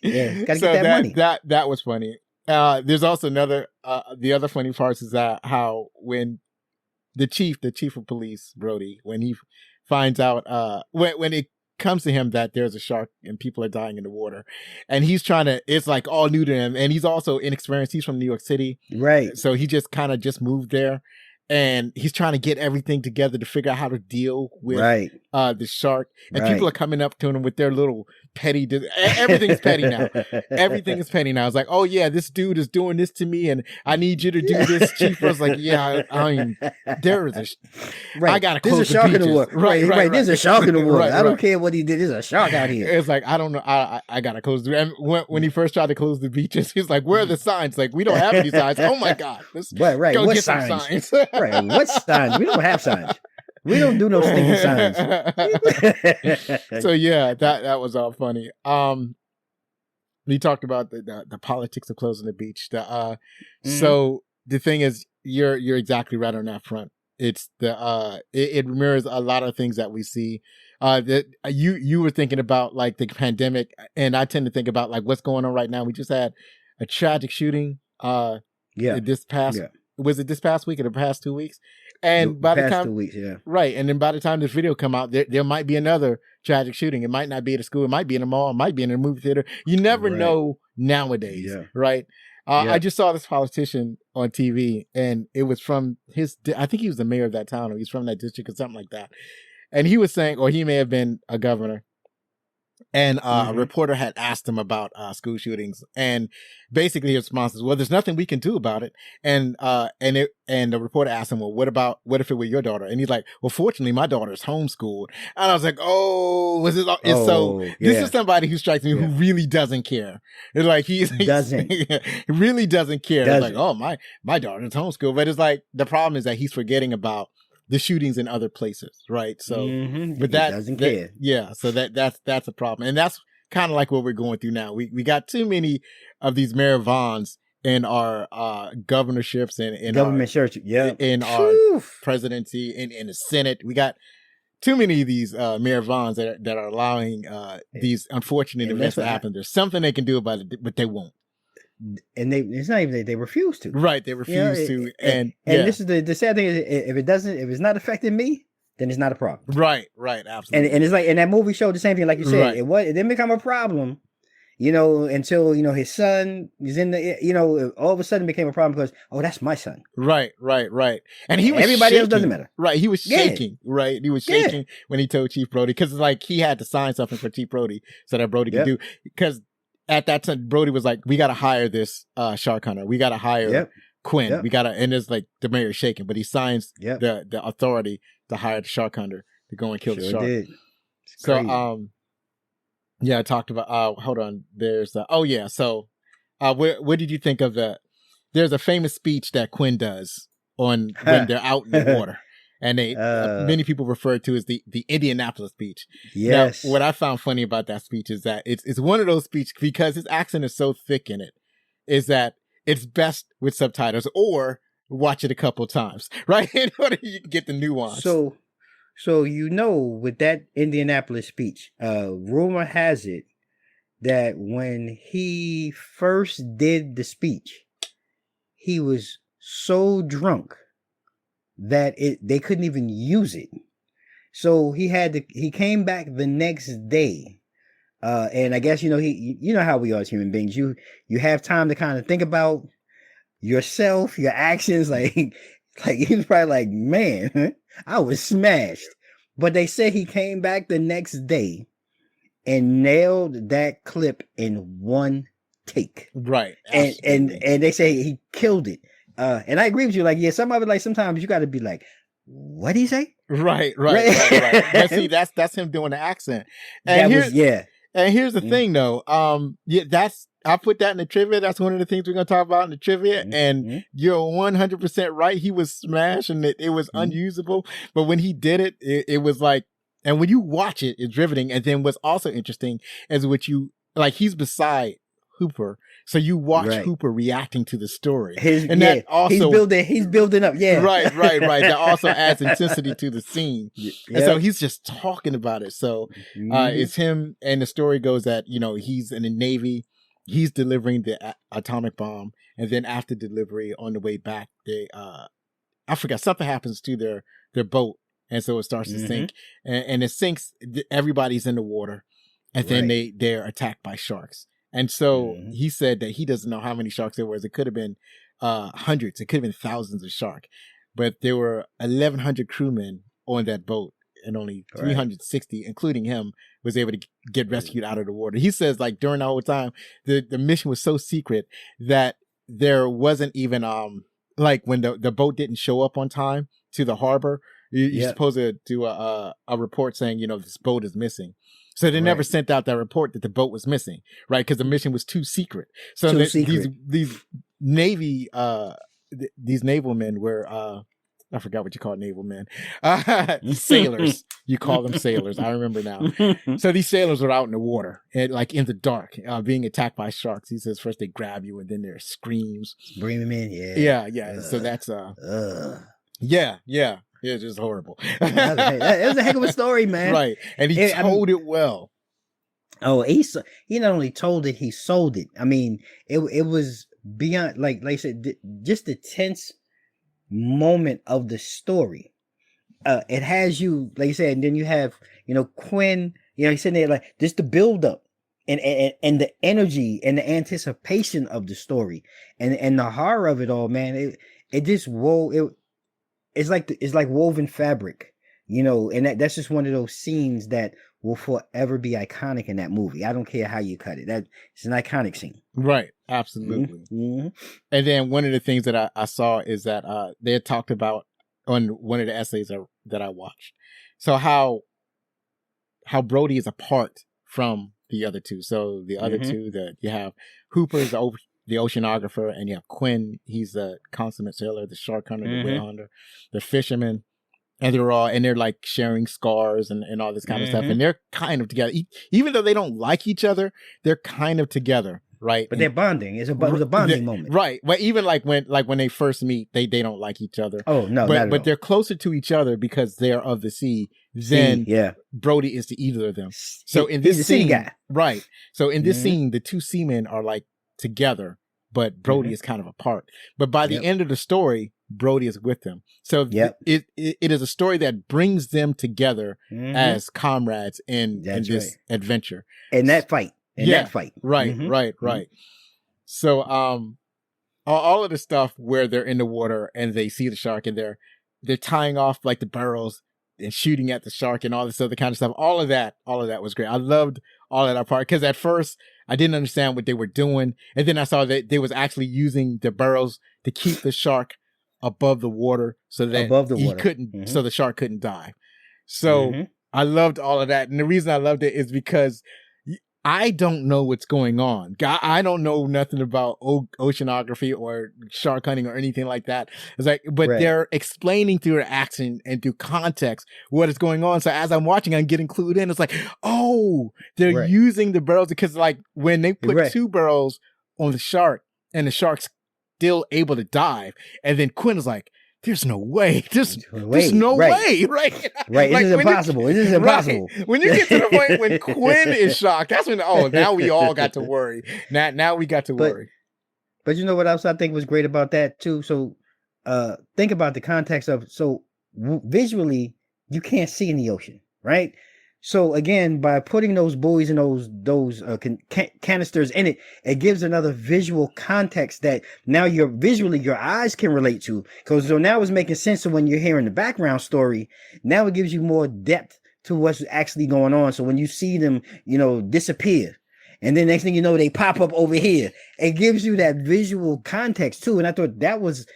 get that money. That was funny. There's also another the other funny parts is that how when the chief of police, Brody, when he finds out when it comes to him that there's a shark and people are dying in the water, and he's it's like all new to him, and he's also inexperienced. He's from New York City, right? So he just kind of moved there, and he's trying to get everything together to figure out how to deal with the shark. And people are coming up to him with their little petty. Everything's petty now. Everything is petty now. It's like, oh yeah, this dude is doing this to me, and I need you to do this. Chief was like, yeah, I mean, there is I gotta close There's a shark the in the water. Right. There's a shark in the water. I don't care what he did. There's a shark out here. It's like, I don't know. I gotta close the. And when he first tried to close the beaches, he's like, where are the signs? Like, we don't have any signs. Oh my god. Right. Go what get signs? some signs. Right. What signs? We don't have signs. We don't do no stinking signs. So yeah, that was all funny. We talked about the politics of closing the beach. So the thing is, you're exactly right on that front. It's it mirrors a lot of things that we see. That you were thinking about like the pandemic, and I tend to think about like what's going on right now. We just had a tragic shooting. Was it this past week or the past 2 weeks? And by the time 2 weeks, right, and then by the time this video come out, there might be another tragic shooting. It might not be at a school. It might be in a mall. It might be in a movie theater. You never know nowadays, right? I just saw this politician on TV, and it was from I think he was the mayor of that town, or he's from that district or something like that. And he was saying, or he may have been a governor. And a reporter had asked him about school shootings, and basically his response is, "Well, there's nothing we can do about it." And the reporter asked him, "Well, what if it were your daughter?" And he's like, "Well, fortunately, my daughter's homeschooled." And I was like, "Oh, this is somebody who strikes me who really doesn't care. It's like he really doesn't care. It's like, oh, my daughter's homeschooled," but it's like the problem is that he's forgetting about the shootings in other places, right? So, but that doesn't care. Yeah, so that's a problem, and that's kind of like what we're going through now. We got too many of these Mayor Vaughns in our governorships and in government church, in our presidency, in the Senate. We got too many of these Mayor Vaughns that are allowing these unfortunate events to happen. There's something they can do about it, but they won't. And it's not even they refuse to. Right, they refuse to. And this is the sad thing is if it's not affecting me, then it's not a problem. Right, absolutely. And it's like, and that movie showed the same thing, like you said. Right. It didn't become a problem, until his son is in the all of a sudden it became a problem because that's my son. Right. And he was everybody shaking. Else doesn't matter. Right, he was shaking. Right, he was shaking when he told Chief Brody because it's like he had to sign something for Chief Brody so that Brody could do because. At that time, Brody was like, "We got to hire this shark hunter. We got to hire Quinn. We got to." And it's like the mayor's shaking, but he signs the authority to hire the shark hunter to go and kill the shark. Did. So, I talked about. Hold on. There's So, what did you think of the? There's a famous speech that Quinn does when they're out in the water. And they many people refer to as the Indianapolis speech. Yes. Now, what I found funny about that speech is that it's one of those speeches because his accent is so thick in it, is that it's best with subtitles or watch it a couple times, right? In order you can get the nuance. So with that Indianapolis speech, rumor has it that when he first did the speech, he was so drunk that they couldn't even use it. So he came back the next day. And I guess, you know how we are as human beings. You have time to kind of think about yourself, your actions. Like he was probably like, man, I was smashed. But they said he came back the next day and nailed that clip in one take. Right. And they say he killed it. And I agree with you. Like, some of it, like sometimes you got to be like, what did he say? Right. But see, that's him doing the accent. And here's the thing, though. I put that in the trivia. That's one of the things we're going to talk about in the trivia. And you're 100% right. He was smashed, and it was unusable. But when he did it, it was like, and when you watch it, it's riveting. And then what's also interesting is he's beside Hooper. So you watch Hooper reacting to the story. That also he's building up. Yeah. Right. That also adds intensity to the scene. And so he's just talking about it. So it's him, and the story goes that, he's in the Navy, he's delivering the atomic bomb, and then after delivery on the way back, they I forgot, something happens to their boat, and so it starts to sink. And it sinks, everybody's in the water, and then they're attacked by sharks. And so he said that he doesn't know how many sharks there was. It could have been hundreds. It could have been thousands of sharks. But there were 1,100 crewmen on that boat, and only 360, including him, was able to get rescued out of the water. He says, like, during the whole time, the mission was so secret that there wasn't even, when the boat didn't show up on time to the harbor, you're supposed to do a report saying, this boat is missing. So they never sent out that report that the boat was missing, right? Because the mission was too secret. So these Navy, these naval men were, I forgot what you call naval men, sailors. You call them sailors. I remember now. So these sailors were out in the water, and in the dark, being attacked by sharks. He says first they grab you, and then there are screams. Bring them in, yeah. So that's yeah. It's just horrible. It was a heck of a story, man. Right. And he told it well. Oh, he not only told it, he sold it. I mean, it was beyond, like I said, just the tense moment of the story. It has you, like you said, and then you have, Quinn, he's sitting there like just the build up and the energy and the anticipation of the story and the horror of it all, man. It just it's like woven fabric, and that's just one of those scenes that will forever be iconic in that movie. I don't care how you cut it. That it's an iconic scene. Right. Absolutely. Mm-hmm. And then one of the things that I saw is that they had talked about on one of the essays that I watched. So how Brody is apart from the other two. So the other two, that you have Hooper is the oceanographer, and you have Quinn, he's the consummate sailor, the shark hunter, the whale hunter, the fisherman, and they're like sharing scars and all this kind of stuff, and they're kind of together, even though they don't like each other. They're kind of together, right? But they're bonding. It was a bonding moment, right? But even like when they first meet, they don't like each other. Oh no, but they're closer to each other because they're of the sea than Brody is to either of them. So in this scene, guy. Right? So in this scene, the two seamen are like together, but Brody is kind of apart. But by the end of the story, Brody is with them. So it is a story that brings them together as comrades in this adventure. And that fight. Right. So all of the stuff where they're in the water and they see the shark and they're tying off like the burrows and shooting at the shark and all this other kind of stuff. All of that was great. I loved all of that part, because at first I didn't understand what they were doing, and then I saw that they was actually using the burrows to keep the shark above the water so that he couldn't, so the shark couldn't dive. So I loved all of that, and the reason I loved it is because I don't know what's going on. I don't know nothing about oceanography or shark hunting or anything like that. It's like, but they're explaining through their action and through context what is going on. So as I'm watching, I'm getting clued in. It's like, oh, they're using the burrows, because like when they put two burrows on the shark and the shark's still able to dive, and then Quinn is like, there's no way. There's no way. Right. Right. Like, this is impossible. This is impossible. Right. When you get to the point when Quinn is shocked, that's when, now we all got to worry. Now we got to worry. But you know what else I think was great about that too? So think about the context of, visually, you can't see in the ocean, right? So again, by putting those buoys and those canisters in it, it gives another visual context that now your eyes can relate to. Because so now it's making sense. So when you're hearing the background story, now it gives you more depth to what's actually going on. So when you see them, disappear, and then next thing you know, they pop up over here, it gives you that visual context too. And I thought that was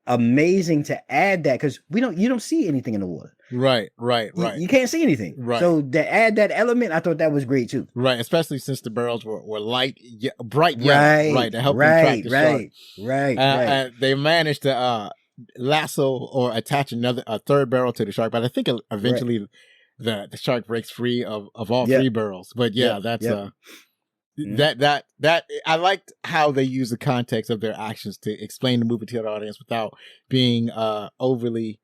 amazing to add that, because you don't see anything in the water. Right. You can't see anything. Right. So to add that element, I thought that was great too. Right, especially since the barrels were light, bright yellow, right, to help them track the shark. Right. They managed to lasso or attach a third barrel to the shark, but I think eventually the shark breaks free of all three barrels. But that's that I liked how they use the context of their actions to explain the movie to the audience without being overly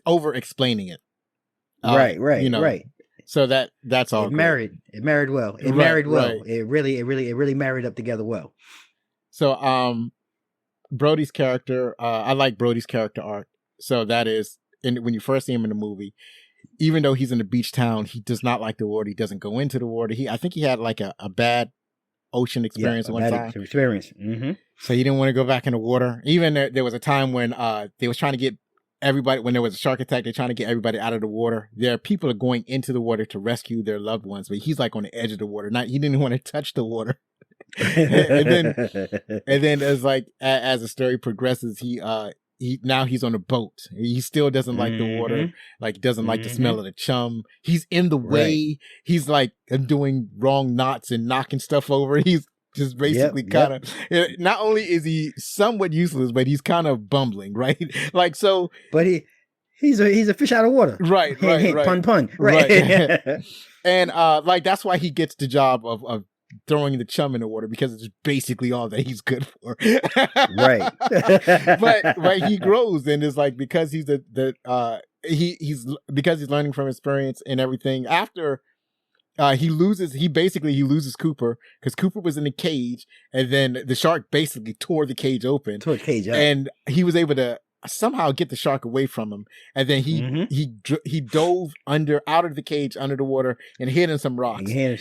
over explaining it. Right. So that's all. It married well. It really married up together well. So Brody's character, I like Brody's character arc. So that is, when you first see him in the movie, even though he's in a beach town, he does not like the water. He doesn't go into the water. I think he had like a bad ocean experience one time. So he didn't want to go back in the water. Even there was a time when they was trying to get everybody, when there was a shark attack, they're trying to get everybody out of the water. There are people are going into the water to rescue their loved ones, but he's like on the edge of the water. He didn't want to touch the water. and then as the story progresses, now he's on a boat. He still doesn't like the water. Like, he doesn't like the smell of the chum. He's in the way. He's like doing wrong knots and knocking stuff over. He's just basically kind of, not only is he somewhat useless, but he's kind of bumbling, right? Like, so. But he's a fish out of water. Right. Pun. Right. And that's why he gets the job of throwing the chum in the water, because it's basically all that he's good for. Right. but he grows, and it's like, because he's because he's learning from experience and everything. After he loses Cooper, because Cooper was in a cage, and then the shark basically tore the cage open. And he was able to somehow get the shark away from him, and then he dove out of the cage, under the water, and hid in some rocks. And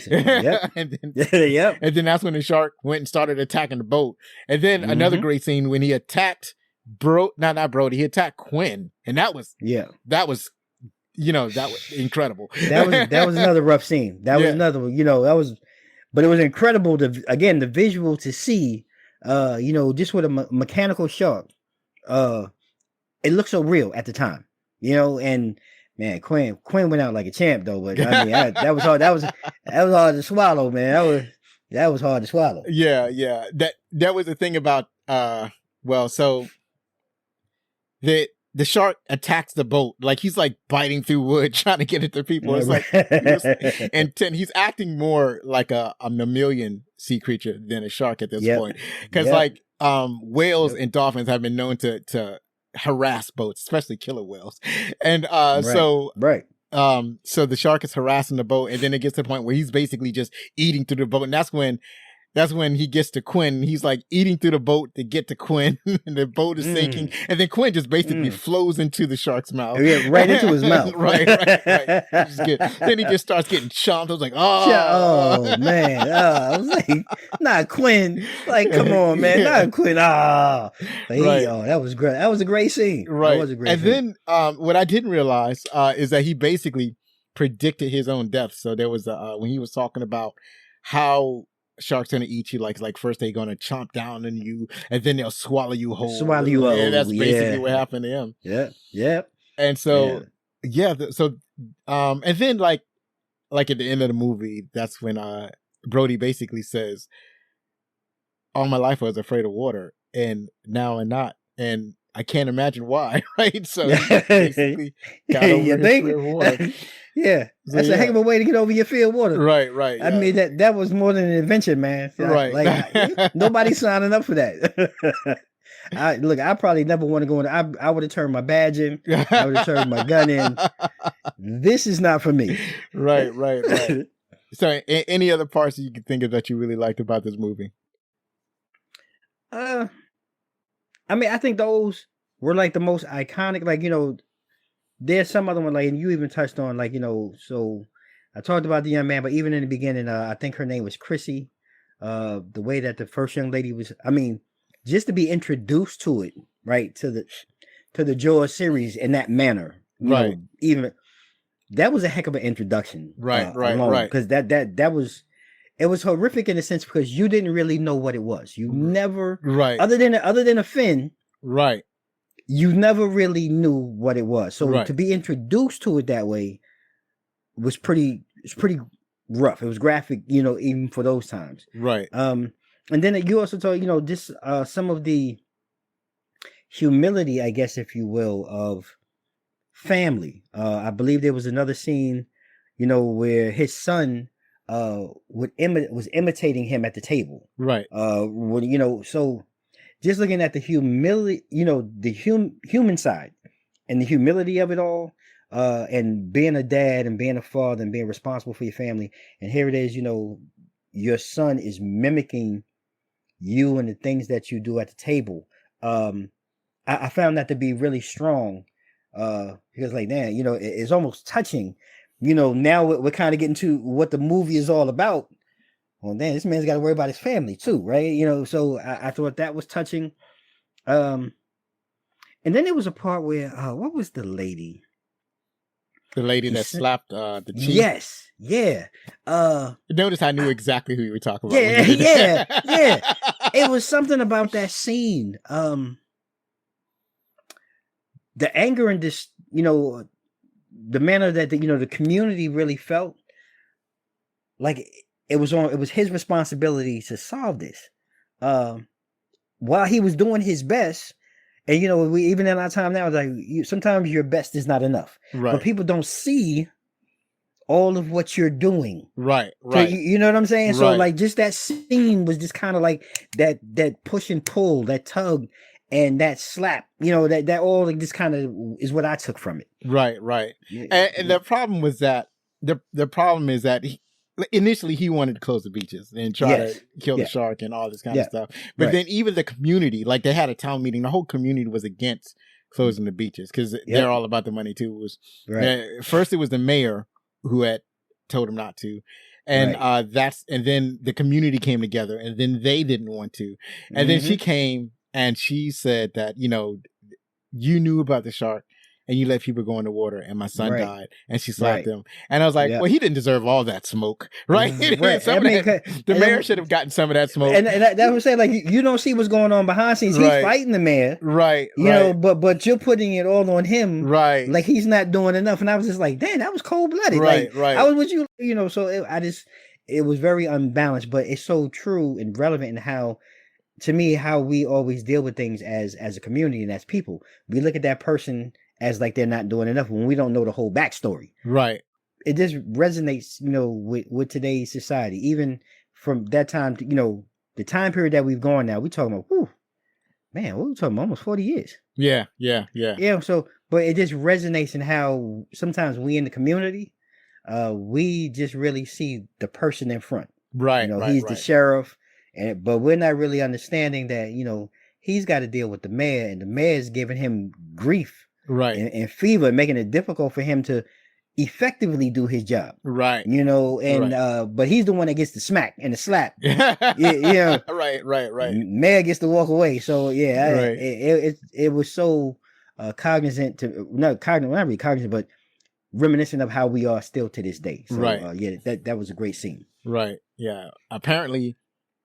then that's when the shark went and started attacking the boat. And then another great scene when he attacked he attacked Quinn, and that was that was incredible. That was another rough scene. That was another one. But it was incredible the visual to see. Just with a mechanical shark. It looked so real at the time. And man, Quinn went out like a champ though. But I mean, that was hard. That was hard to swallow, man. That was hard to swallow. Yeah. That was the thing about so the shark attacks the boat, like he's like biting through wood trying to get it to people. It's like he's acting more like a mammalian sea creature than a shark at this point, because whales and dolphins have been known to harass boats, especially killer whales, and so the shark is harassing the boat, and then it gets to the point where he's basically just eating through the boat, and that's when he gets to Quinn. He's like eating through the boat to get to Quinn, and the boat is sinking, and then Quinn just basically flows into the shark's mouth. Yeah, right into his mouth. right. Then he just starts getting chomped. I was like, oh man. I was like, not Quinn. Like, come on, man, not Quinn. That was great. That was a great scene. Right. That was a great scene. Then what I didn't realize is that he basically predicted his own death. So there was when he was talking about how sharks gonna eat you, like first they're gonna chomp down on you, and then they'll swallow you whole. And that's basically what happened to him. Yeah. And so and then like at the end of the movie, that's when Brody basically says, all my life I was afraid of water, and now I'm not, and I can't imagine why. Right? So basically got over his fear of water. Yeah, that's a heck of a way to get over your fear of water. Right. Yeah. I mean, that was more than an invention, man. Right. Like nobody's signing up for that. I probably never want to go in. I would have turned my badge in. I would have turned my gun in. This is not for me. Right. So, any other parts that you can think of that you really liked about this movie? I mean, I think those were like the most iconic. Like, there's some other one, like, and you even touched on, like, so I talked about the young man, but even in the beginning, I think her name was Chrissy. The way that the first young lady was, I mean, just to be introduced to it, right, to the Jaws series in that manner, right? Even that was a heck of an introduction, right. Because that was. It was horrific in a sense because you didn't really know what it was. You never, other than a fin, right? You never really knew what it was. So to be introduced to it that way was pretty rough. It was graphic, even for those times. Right. And then you also told, just some of the humility, I guess, if you will, of family. I believe there was another scene, where his son was imitating him at the table. Right. So just looking at the humility, the human side and the humility of it all, and being a dad and being a father and being responsible for your family. And here it is, your son is mimicking you and the things that you do at the table. I found that to be really strong, because like, man, it's almost touching. Now we're kind of getting to what the movie is all about. Well, then this man's got to worry about his family too, right? So I thought that was touching. And then there was a part where, what was the lady? The lady that slapped the chief? Yes, yeah. Notice I knew exactly who you were talking about. Yeah. It was something about that scene. The anger and this, the manner that the community really felt like it was his responsibility to solve this, while he was doing his best. And we even in our time now, it's like sometimes your best is not enough, right? But people don't see all of what you're doing, right? So, you know what I'm saying? Right. So like just that scene was just kind of like that push and pull, that tug, and that slap. That all like just kind of is what I took from it. Right. And the problem was that the problem is that initially he wanted to close the beaches and try to kill the shark and all this kind of stuff. But then even the community, like they had a town meeting, the whole community was against closing the beaches because they're all about the money too. First it was the mayor who had told him not to. And and then the community came together and then they didn't want to. And then she came and she said that, you knew about the shark and you let people go in the water, and my son Right. died, and she slapped Right. him. And I was like, Yep. well, he didn't deserve all that smoke, right? Right. Some I of mean, that, the mayor should have gotten some of that smoke. And that was saying, like, you don't see what's going on behind scenes. He's Right. fighting the mayor, Right. you know, but you're putting it all on him, Right. like he's not doing enough. And I was just like, damn, that was cold blooded. Right. Like, Right. I was with you, you know. So it was very unbalanced, but it's so true and relevant in how, to me, how we always deal with things as a community and as people. We look at that person as like they're not doing enough when we don't know the whole backstory. Right. It just resonates, you know, with today's society. Even from that time, you know, the time period that we've gone now, we talking about, whew, man, we're talking about almost 40 years. Yeah. So, but it just resonates in how sometimes we in the community, we just really see the person in front. Right. You know, right, he's right. the sheriff, but we're not really understanding that, you know, he's got to deal with the mayor, and the mayor's giving him grief. Right. And fever, making it difficult for him to effectively do his job. Right. You know, and right. But he's the one that gets the smack and the slap. Yeah. Right. Mayor gets to walk away. So yeah, right. it was so cognizant to not really cognizant, but reminiscent of how we are still to this day. So right. Yeah, that was a great scene. Right. Yeah. Apparently,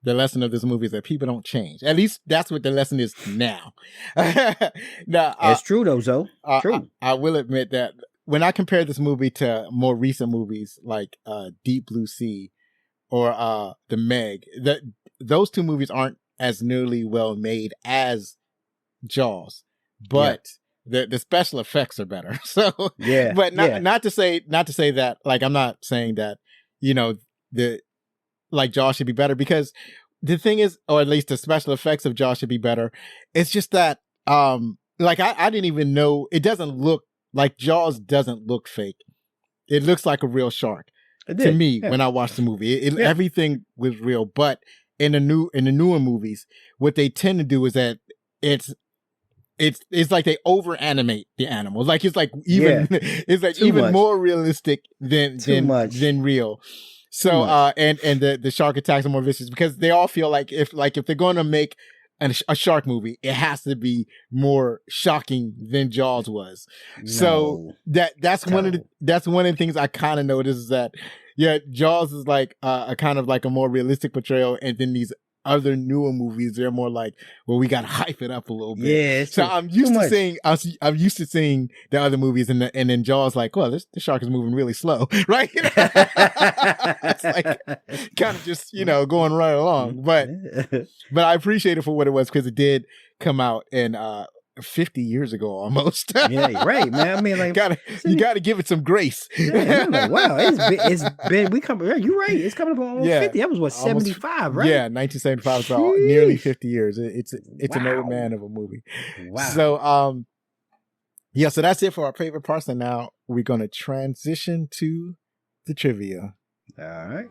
the lesson of this movie is that people don't change. At least that's what the lesson is now. Now, it's true though, Zoe. True. I will admit that when I compare this movie to more recent movies like Deep Blue Sea or The Meg, those two movies aren't as nearly well made as Jaws, but the special effects are better. So yeah, but not to say that, like, I'm not saying that, you know, like Jaws should be better, because the thing is, or at least the special effects of Jaws should be better. It's just that, like I didn't even know, it doesn't look like Jaws doesn't look fake. It looks like a real shark to me when I watched the movie. Everything was real. But in the newer movies, what they tend to do is that it's like they over animate the animals. Like it's like even it's like even much. More realistic than real. So and the shark attacks are more vicious because they all feel like if they're going to make a shark movie, it has to be more shocking than Jaws was. No. So that's one of the things I kind of noticed is that Jaws is like a kind of like a more realistic portrayal, and then these other newer movies, they're more like, well, we got to hype it up a little bit. Yeah. So I'm used to seeing the other movies, and then Jaws like, well, the shark is moving really slow, right? It's like kind of just going right along, but I appreciate it for what it was, because it did come out in 50 years ago almost. Yeah, right, man. I mean, like, you gotta give it some grace. Yeah, like, wow, it's been you're right. It's coming up on almost 50. That was what, 75, right? Yeah, 1975. So nearly 50 years. It's an old man of a movie. Wow. So so that's it for our favorite parts, and now we're gonna transition to the trivia. All right.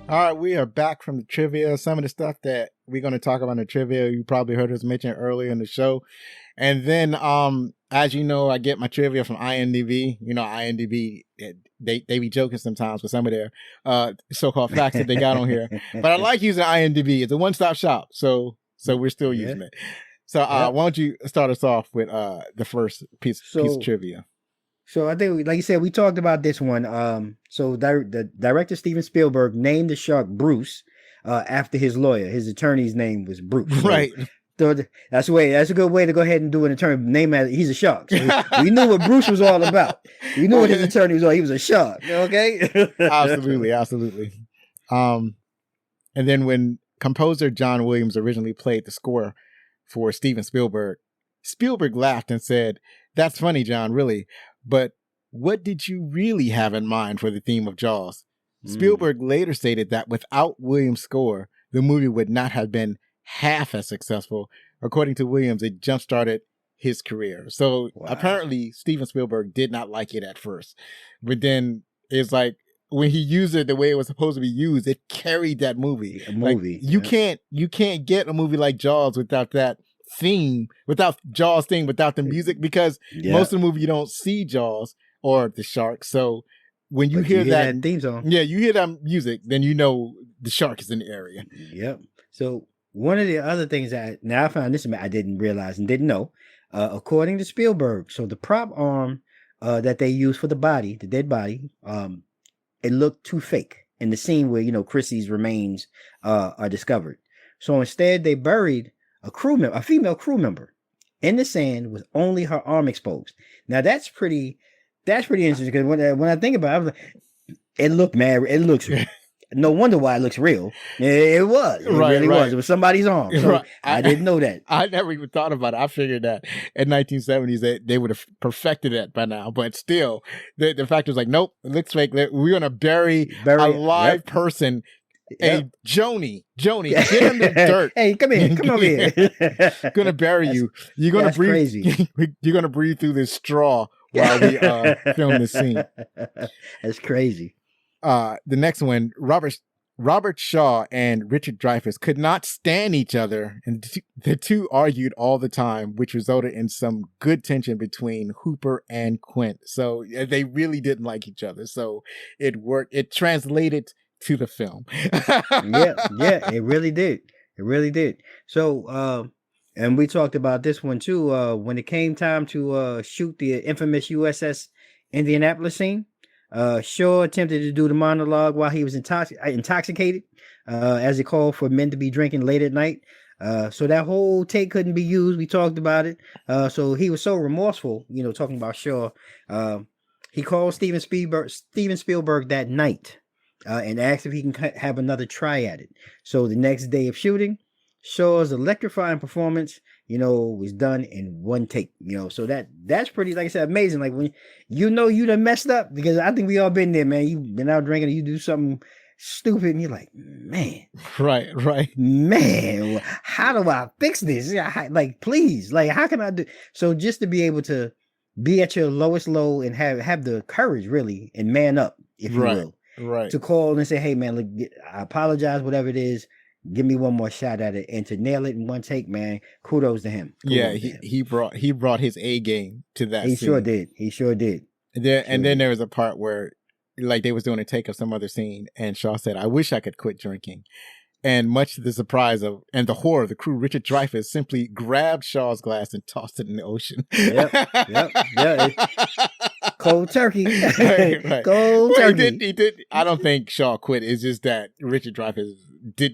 All right, we are back from the trivia. Some of the stuff that we're going to talk about in the trivia, you probably heard us mention earlier in the show. And then, as you know, I get my trivia from IMDb. You know, IMDb, they be joking sometimes with some of their so-called facts that they got on here. But I like using IMDb. It's a one-stop shop, so we're still using it. So why don't you start us off with the first piece of trivia? So I think, like you said, we talked about this one. So the director Steven Spielberg named the shark Bruce after his lawyer. His attorney's name was Bruce. So, right. So that's a good way to go ahead and do an attorney name as he's a shark. So we knew what Bruce was all about. We knew what his attorney was all. He was a shark. Okay. Absolutely. And then when composer John Williams originally played the score for Steven Spielberg laughed and said, "That's funny, John, really. But what did you really have in mind for the theme of Jaws?" Spielberg later stated that without Williams' score, the movie would not have been half as successful. According to Williams, it jump-started his career. So apparently Steven Spielberg did not like it at first. But then it's like when he used it the way it was supposed to be used, it carried that movie. You can't get a movie like Jaws without that theme, without Jaws theme, without the music, because most of the movie you don't see Jaws or the shark. So when you But hear that theme song. yeah, you hear that music, then you know the shark is in the area. Yep. So one of the other things that now I found this I didn't realize and didn't know, according to Spielberg, so the prop arm that they used for the body, the dead body, it looked too fake in the scene where, you know, Chrissy's remains are discovered. So instead they buried a female crew member in the sand with only her arm exposed. Now that's pretty interesting because when I think about it, I was like, it looked mad. It looks no wonder why it looks real. It was. It really was. It was somebody's arm. So I didn't know that. I never even thought about it. I figured that in 1970s they would have perfected that by now. But still, the fact was like, nope, it looks fake. We're going to bury a live person. Hey, Joni, get in the dirt. Hey, come over here. Gonna bury you. You're gonna breathe. Crazy. You're gonna breathe through this straw while we film this scene. That's crazy. The next one, Robert Shaw and Richard Dreyfuss could not stand each other, and the two argued all the time, which resulted in some good tension between Hooper and Quinn. So they really didn't like each other. So it worked. It translated to the film. yeah, it really did. It really did. So, and we talked about this one too. When it came time to shoot the infamous USS Indianapolis scene, Shaw attempted to do the monologue while he was intoxicated, as it called for men to be drinking late at night. So that whole take couldn't be used. We talked about it. So he was so remorseful, you know, talking about Shaw. He called Steven Spielberg that night. And asked if he can have another try at it. So the next day of shooting, Shaw's electrifying performance, you know, was done in one take. You know, so that's pretty, like I said, amazing. Like when you know you done messed up, because I think we all been there, man. You've been out drinking and you do something stupid and you're like, man, right, man, how do I fix this? Like, please, like, how can I do? So just to be able to be at your lowest low and have the courage, really, and man up, if you will. Right. To call and say, hey, man, look, I apologize, whatever it is. Give me one more shot at it. And to nail it in one take, man, kudos to him. He brought his A game to that He scene. sure did. And then there was a part where, like, they was doing a take of some other scene, and Shaw said, I wish I could quit drinking. And much to the surprise of and the horror of the crew, Richard Dreyfuss simply grabbed Shaw's glass and tossed it in the ocean. Yeah. Cold turkey. Right. Cold turkey. He did. I don't think Shaw quit. It's just that Richard Dreyfuss they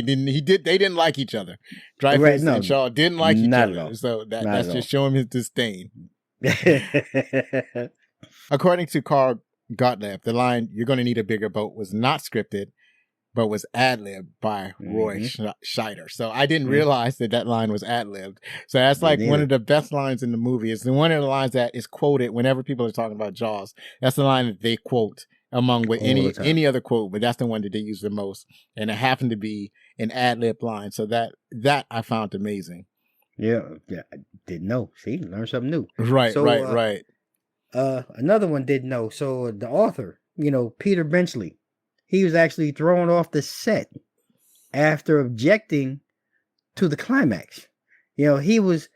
didn't like each other. Dreyfuss and Shaw didn't like each other. So that's just showing his disdain. According to Carl Gottlieb, the line "You're going to need a bigger boat" was not scripted, but was ad-libbed by Roy Scheider. So I didn't realize that line was ad-libbed. So that's like one of the best lines in the movie. It's one of the lines that is quoted whenever people are talking about Jaws. That's the line that they quote among with any other quote, but that's the one that they use the most. And it happened to be an ad-lib line. So that I found amazing. Yeah, I didn't know. See, learn something new. Right. Another one didn't know. So the author, you know, Peter Benchley, he was actually thrown off the set after objecting to the climax. You know, he was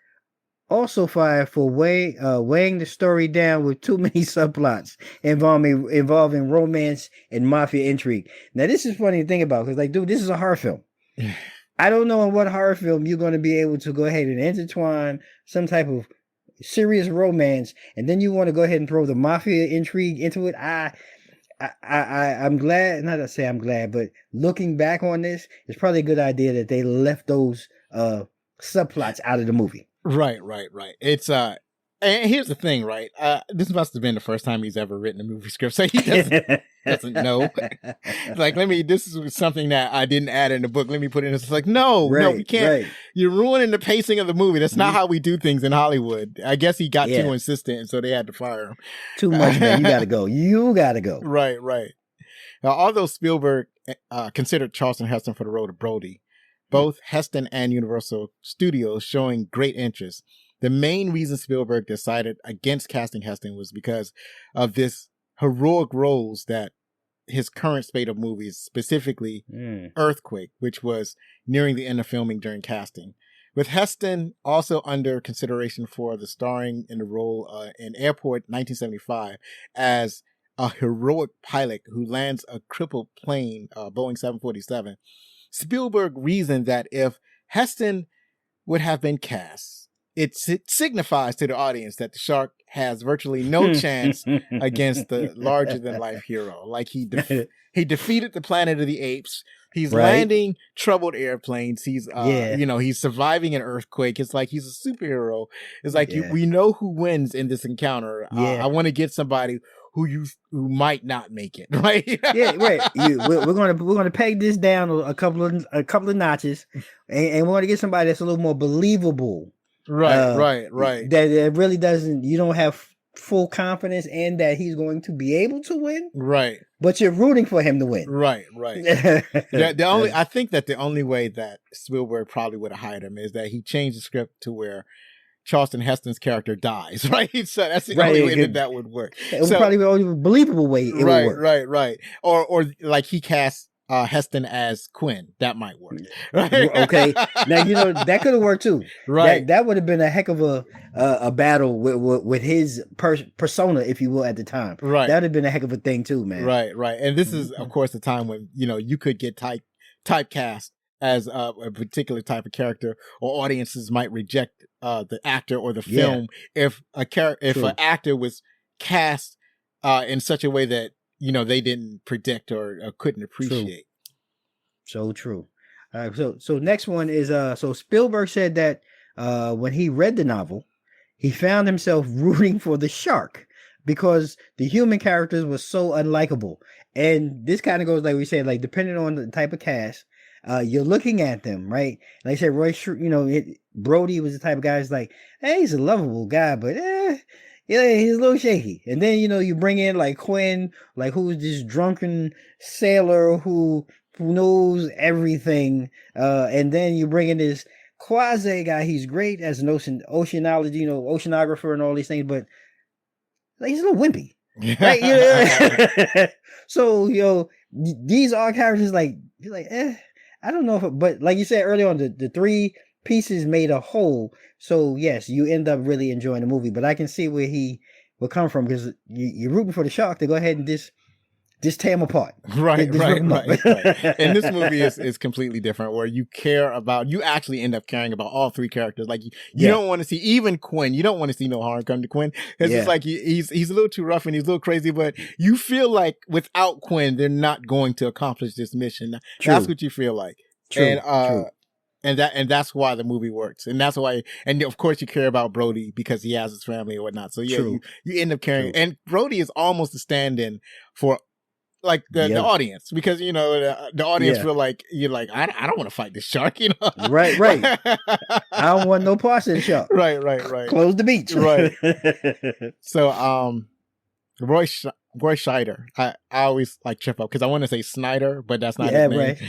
also fired for weighing the story down with too many subplots involving romance and mafia intrigue. Now, this is funny to think about because, like, dude, this is a horror film. I don't know in what horror film you're going to be able to go ahead and intertwine some type of serious romance, and then you want to go ahead and throw the mafia intrigue into it. I'm glad, not to say I'm glad, but looking back on this, it's probably a good idea that they left those subplots out of the movie. Right. It's and here's the thing, right? This must have been the first time he's ever written a movie script, so he doesn't know. Like, this is something that I didn't add in the book. Let me put it in. It's like, no, we can't. Right. You're ruining the pacing of the movie. That's not how we do things in Hollywood. I guess he got too insistent, and so they had to fire him. Too much, man. You gotta go. Right. Now, although Spielberg considered Charlton Heston for the role of Brody, both Heston and Universal Studios showing great interest. The main reason Spielberg decided against casting Heston was because of this heroic roles that his current spate of movies, specifically Earthquake, which was nearing the end of filming during casting. With Heston also under consideration for the starring in the role in Airport 1975 as a heroic pilot who lands a crippled plane, Boeing 747, Spielberg reasoned that if Heston would have been cast, it signifies to the audience that the shark has virtually no chance against the larger-than-life hero. Like he defeated the Planet of the Apes. He's landing troubled airplanes. He's he's surviving an earthquake. It's like he's a superhero. It's like we know who wins in this encounter. I want to get somebody who might not make it, right? We're gonna peg this down a couple of notches, and we're gonna get somebody that's a little more believable. Right. That it really doesn't. You don't have full confidence in that he's going to be able to win. Right. But you're rooting for him to win. Right. I think that the only way that Spielberg probably would have hired him is that he changed the script to where Charlton Heston's character dies, right? So that's the only way that would work. It would probably be the only believable way it would work. Right. Or like he cast Heston as Quinn. That might work. Right? Okay. Now, that could have worked too. Right. That would have been a heck of a battle with his persona, if you will, at the time. Right. That would have been a heck of a thing too, man. Right. And this is, of course, the time when, you could get typecast as a particular type of character, or audiences might reject the actor or the film if an actor was cast in such a way that they didn't predict or couldn't appreciate. So true. So next one is so Spielberg said that when he read the novel, he found himself rooting for the shark because the human characters were so unlikable. And this kind of goes like we said, like depending on the type of cast, you're looking at them, right? Like I said, Brody was the type of guy who's like, hey, he's a lovable guy, but he's a little shaky. And then, you bring in like Quinn, like who's this drunken sailor who knows everything. And then you bring in this quasi guy. He's great as an oceanology, oceanographer and all these things, but like, he's a little wimpy. Right? So, these are characters like, you're like, I don't know but like you said earlier on, the three pieces made a whole. So yes, you end up really enjoying the movie, but I can see where he will come from because you're rooting for the shark to go ahead and just tear him apart. Right. And this movie is completely different, where you actually end up caring about all three characters. Like you don't want to see even Quinn. You don't want to see no harm come to Quinn. It's just like he's a little too rough and he's a little crazy, but you feel like without Quinn, they're not going to accomplish this mission. True. That's what you feel like. True. And that's why the movie works, and that's why, and of course you care about Brody because he has his family or whatnot. So you end up caring, and Brody is almost a stand-in for like the audience, because the audience feel like you're like, I don't want to fight this shark, Right. I don't want no parts of the shark. Right. Close the beach. Right. So Roy Scheider. I always like trip up because I want to say Snyder, but that's not his name. Right.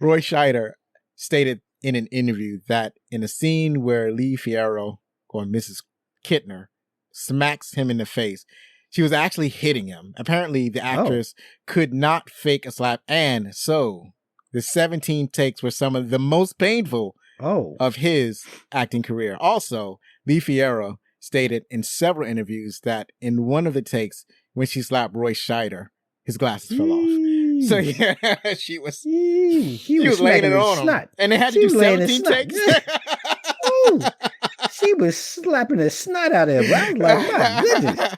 Roy Scheider stated in an interview that in a scene where Lee Fierro, or Mrs. Kittner, smacks him in the face, she was actually hitting him. Apparently, the actress could not fake a slap, and so the 17 takes were some of the most painful of his acting career. Also, Lee Fierro stated in several interviews that in one of the takes, when she slapped Roy Scheider, his glasses fell off. So she was laying it on him, and they had to do 17 takes. She was slapping the snot out of him. I was like, my goodness.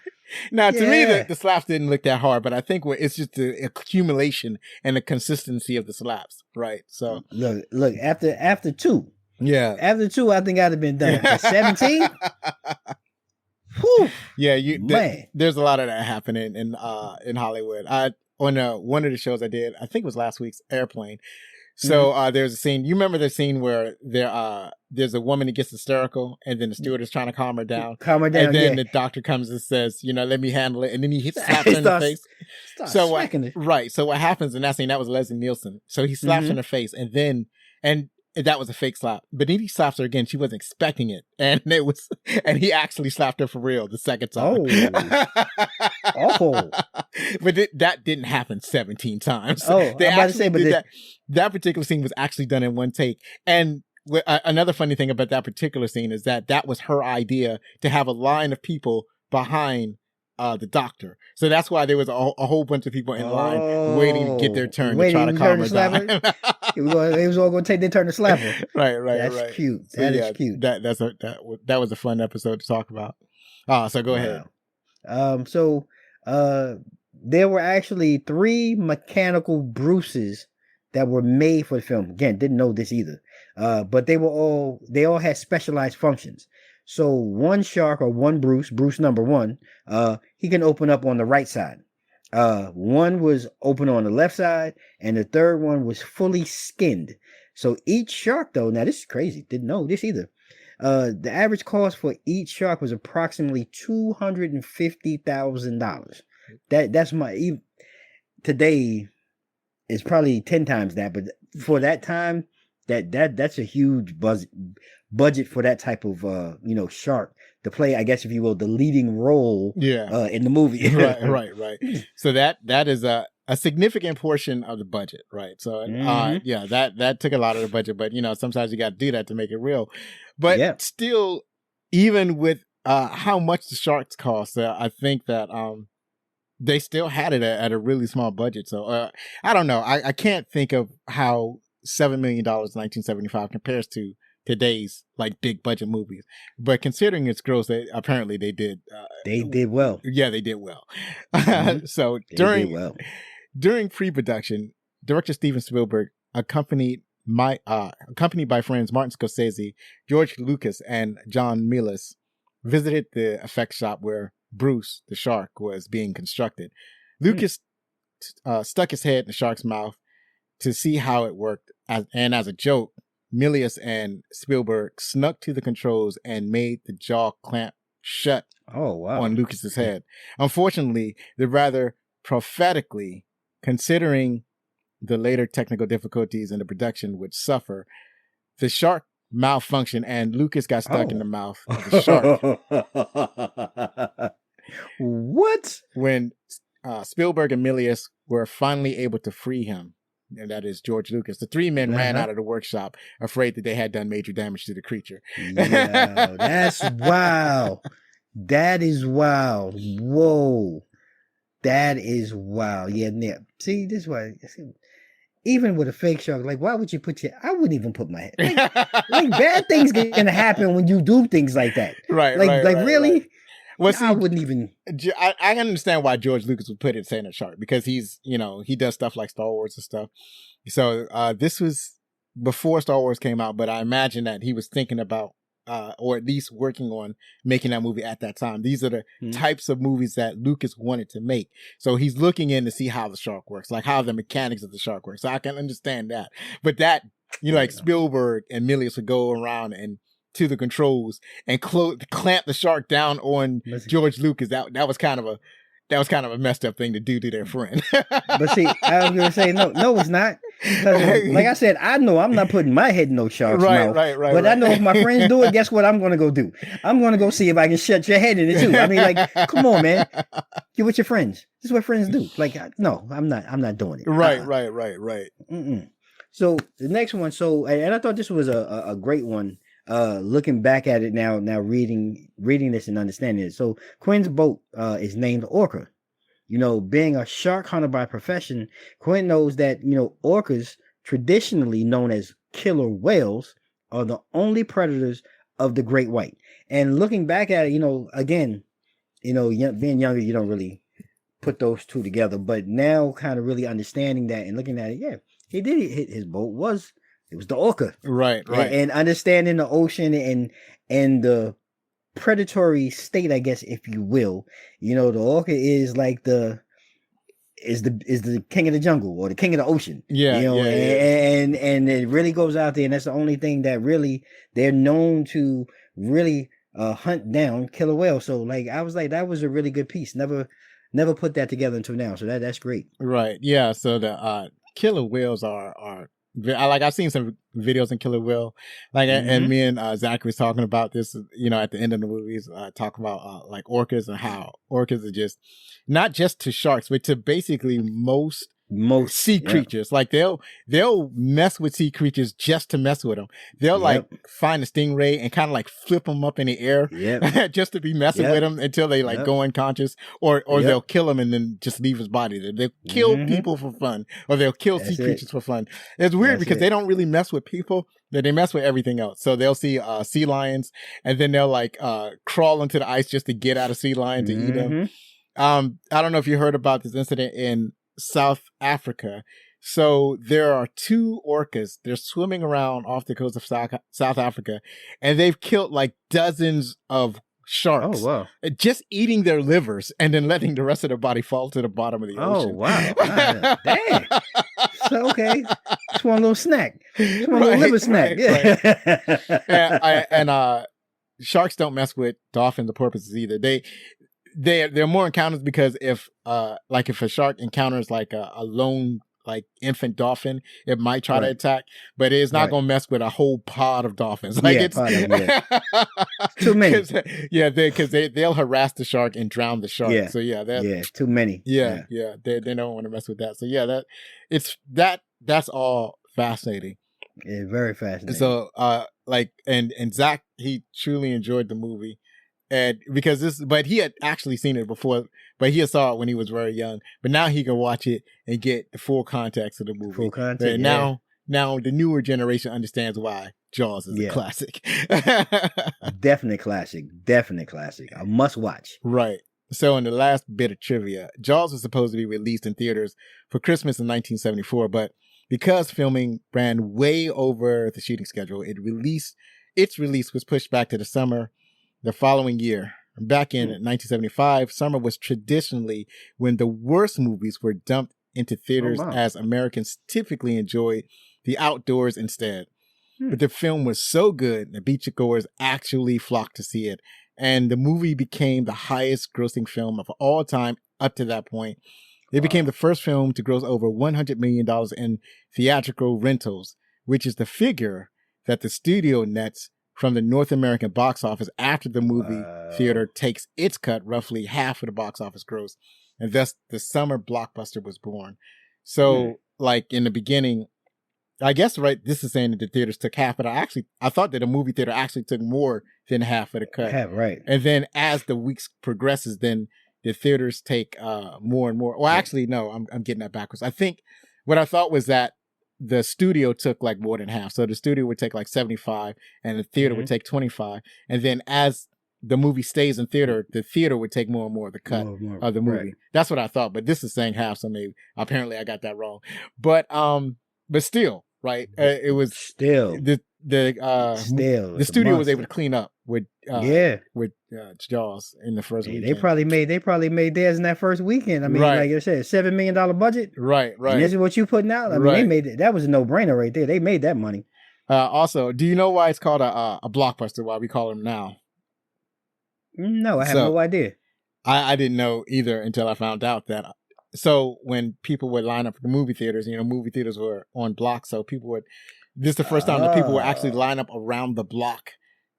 Now, to me, the slaps didn't look that hard, but I think it's just the accumulation and the consistency of the slaps, right? So look after two. Yeah. After two, I think I'd have been done. For 17? Whew. Yeah, man. There's a lot of that happening in Hollywood. On one of the shows I did, I think it was last week's Airplane. So there's a scene. You remember the scene where there's a woman that gets hysterical, and then the steward is trying to calm her down. And then the doctor comes and says, let me handle it. And then he slaps her in the face. So what happens in that scene? That was Leslie Nielsen. So he slaps her in the face, and that was a fake slap. But then he slaps her again. She wasn't expecting it. And he actually slapped her for real the second time. But that didn't happen 17 times. I'm about to say, but that particular scene was actually done in one take. And another funny thing about that particular scene is that was her idea, to have a line of people behind the doctor. So that's why there was a whole bunch of people in line waiting to get their turn to try to calm her down. They was all going to take their turn to slap her. Right. That's cute. So, that is cute. That was a fun episode to talk about. So go ahead. There were actually 3 mechanical Bruces that were made for the film. Again, didn't know this either. But they all had specialized functions. So one shark or one Bruce number 1, he can open up on the right side. One was open on the left side, and the third one was fully skinned. So each shark, though, now this is crazy. Didn't know this either. The average cost for each shark was approximately $250,000. That's today is probably 10 times that, but for that time, that's a huge budget for that type of shark to play, I guess, if you will, the leading role in the movie. right. So that is a significant portion of the budget, right? So that took a lot of the budget, but sometimes you got to do that to make it real. But still, even with how much the sharks cost, I think that they still had it at a really small budget. So I don't know. I can't think of how $7 million in 1975 compares to today's like big budget movies, but considering its gross, apparently they did. They did well. Yeah, they did well. So during pre-production, director Steven Spielberg, accompanied by friends Martin Scorsese, George Lucas, and John Milius, visited the effects shop where Bruce the shark was being constructed. Lucas stuck his head in the shark's mouth to see how it worked, and as a joke, Milius and Spielberg snuck to the controls and made the jaw clamp shut on Lucas's head. Unfortunately, the rather prophetically, considering the later technical difficulties in the production would suffer, the shark malfunctioned and Lucas got stuck in the mouth of the shark. What? When Spielberg and Milius were finally able to free him, and that is George Lucas, the 3 men ran out of the workshop, afraid that they had done major damage to the creature. Yeah, that's wow. That is wild. Whoa. That is wild. Yeah, see, this is why. Even with a fake shark, like, why would you I wouldn't even put my head. Like bad things gonna happen when you do things like that. Right. Really? Right. Well, see, I wouldn't even. I understand why George Lucas would put it saying a shark, because he's, he does stuff like Star Wars and stuff. So this was before Star Wars came out, but I imagine that he was thinking about, or at least working on making that movie at that time. These are the types of movies that Lucas wanted to make. So he's looking in to see how the shark works, like how the mechanics of the shark work. So I can understand that. But that, like Spielberg and Milius would go around and to the controls and clamp the shark down on George Lucas. That was kind of a messed up thing to do to their friend. But see, I was gonna say no, it's not. Like I said, I know I'm not putting my head in no shark's mouth. Right. But I know if my friends do it, guess what I'm gonna go do? I'm gonna go see if I can shut your head in it too. I mean, like, come on, man. You're with your friends. This is what friends do. Like, no, I'm not doing it. Right. Mm-mm. So the next one. So, and I thought this was a great one. Looking back at it now reading this and understanding it. So Quinn's boat is named Orca. Being a shark hunter by profession, Quinn knows that orcas, traditionally known as killer whales, are the only predators of the great white. And looking back at it, again, being younger, you don't really put those two together, but now kind of really understanding that and looking at it, he did hit his boat was the orca. Right. And understanding the ocean and the predatory state, I guess, if you will. The orca is like the king of the jungle or the king of the ocean. And it really goes out there, and that's the only thing that really they're known to really hunt down killer whales. So like I was like, that was a really good piece. Never put that together until now. So that's great. Right. Yeah. So the killer whales are I've seen some videos in Killer Whale, and me and Zach was talking about this, at the end of the movies, talking about like orcas and how orcas are just not just to sharks, but to basically most Most sea creatures. Like they'll mess with sea creatures just to mess with them. They'll like find a stingray and kind of like flip them up in the air just to be messing with them until they like go unconscious, or they'll kill him and then just leave his body there. They'll kill people for fun, or they'll kill sea creatures for fun. It's weird because they don't really mess with people. They mess with everything else. So they'll see sea lions, and then they'll like crawl into the ice just to get out of sea lions and eat them. I don't know if you heard about this incident in South Africa. So there are 2 orcas. They're swimming around off the coast of South Africa, and they've killed like dozens of sharks. Oh, wow. Just eating their livers and then letting the rest of their body fall to the bottom of the ocean. Oh, wow. Dang. So, okay. Just one little snack. Just one little liver snack. And sharks don't mess with dolphins or porpoises either. They're more encounters because if a shark encounters like a lone like infant dolphin, it might try to attack, but it's not going to mess with a whole pod of dolphins. Like it's too many. Because they'll harass the shark and drown the shark. Yeah. So too many. They don't want to mess with that. So that's all fascinating. Yeah, very fascinating. So and Zach, he truly enjoyed the movie. And but he had actually seen it before, but he saw it when he was very young. But now he can watch it and get the full context of the movie. Full context. Now the newer generation understands why Jaws is a classic. Definite classic. A must watch. Right. So in the last bit of trivia, Jaws was supposed to be released in theaters for Christmas in 1974, but because filming ran way over the shooting schedule, its release was pushed back to the summer the following year. Back in 1975, summer was traditionally when the worst movies were dumped into theaters, as Americans typically enjoyed the outdoors instead. But the film was so good, the beachgoers actually flocked to see it. And the movie became the highest grossing film of all time up to that point. It became the first film to gross over $100 million in theatrical rentals, which is the figure that the studio nets from the North American box office after the movie theater takes its cut, roughly half of the box office gross. And thus the summer blockbuster was born. So like in the beginning, I guess, this is saying that the theaters took half, but I thought that a movie theater actually took more than half of the cut. And then as the weeks progresses, then the theaters take more and more. Well, actually, no, I'm getting that backwards. I think what I thought was that the studio took like more than half. So the studio would take like 75 and the theater would take 25. And then as the movie stays in theater, the theater would take more and more of the cut of the movie. That's what I thought. But this is saying half. So apparently I got that wrong. But still, right. It was still the studio was able to clean up with Jaws in the first weekend. They probably made theirs in that first weekend. I mean, like I said, $7 million budget. Right. And this is what you putting out. I mean, they made it. That was a no brainer right there. They made that money. Also, do you know why it's called a blockbuster? Why we call them now? No, I have no idea. I didn't know either until I found out that. So when people would line up for the movie theaters, movie theaters were on blocks. So this is the first time that people would actually line up around the block.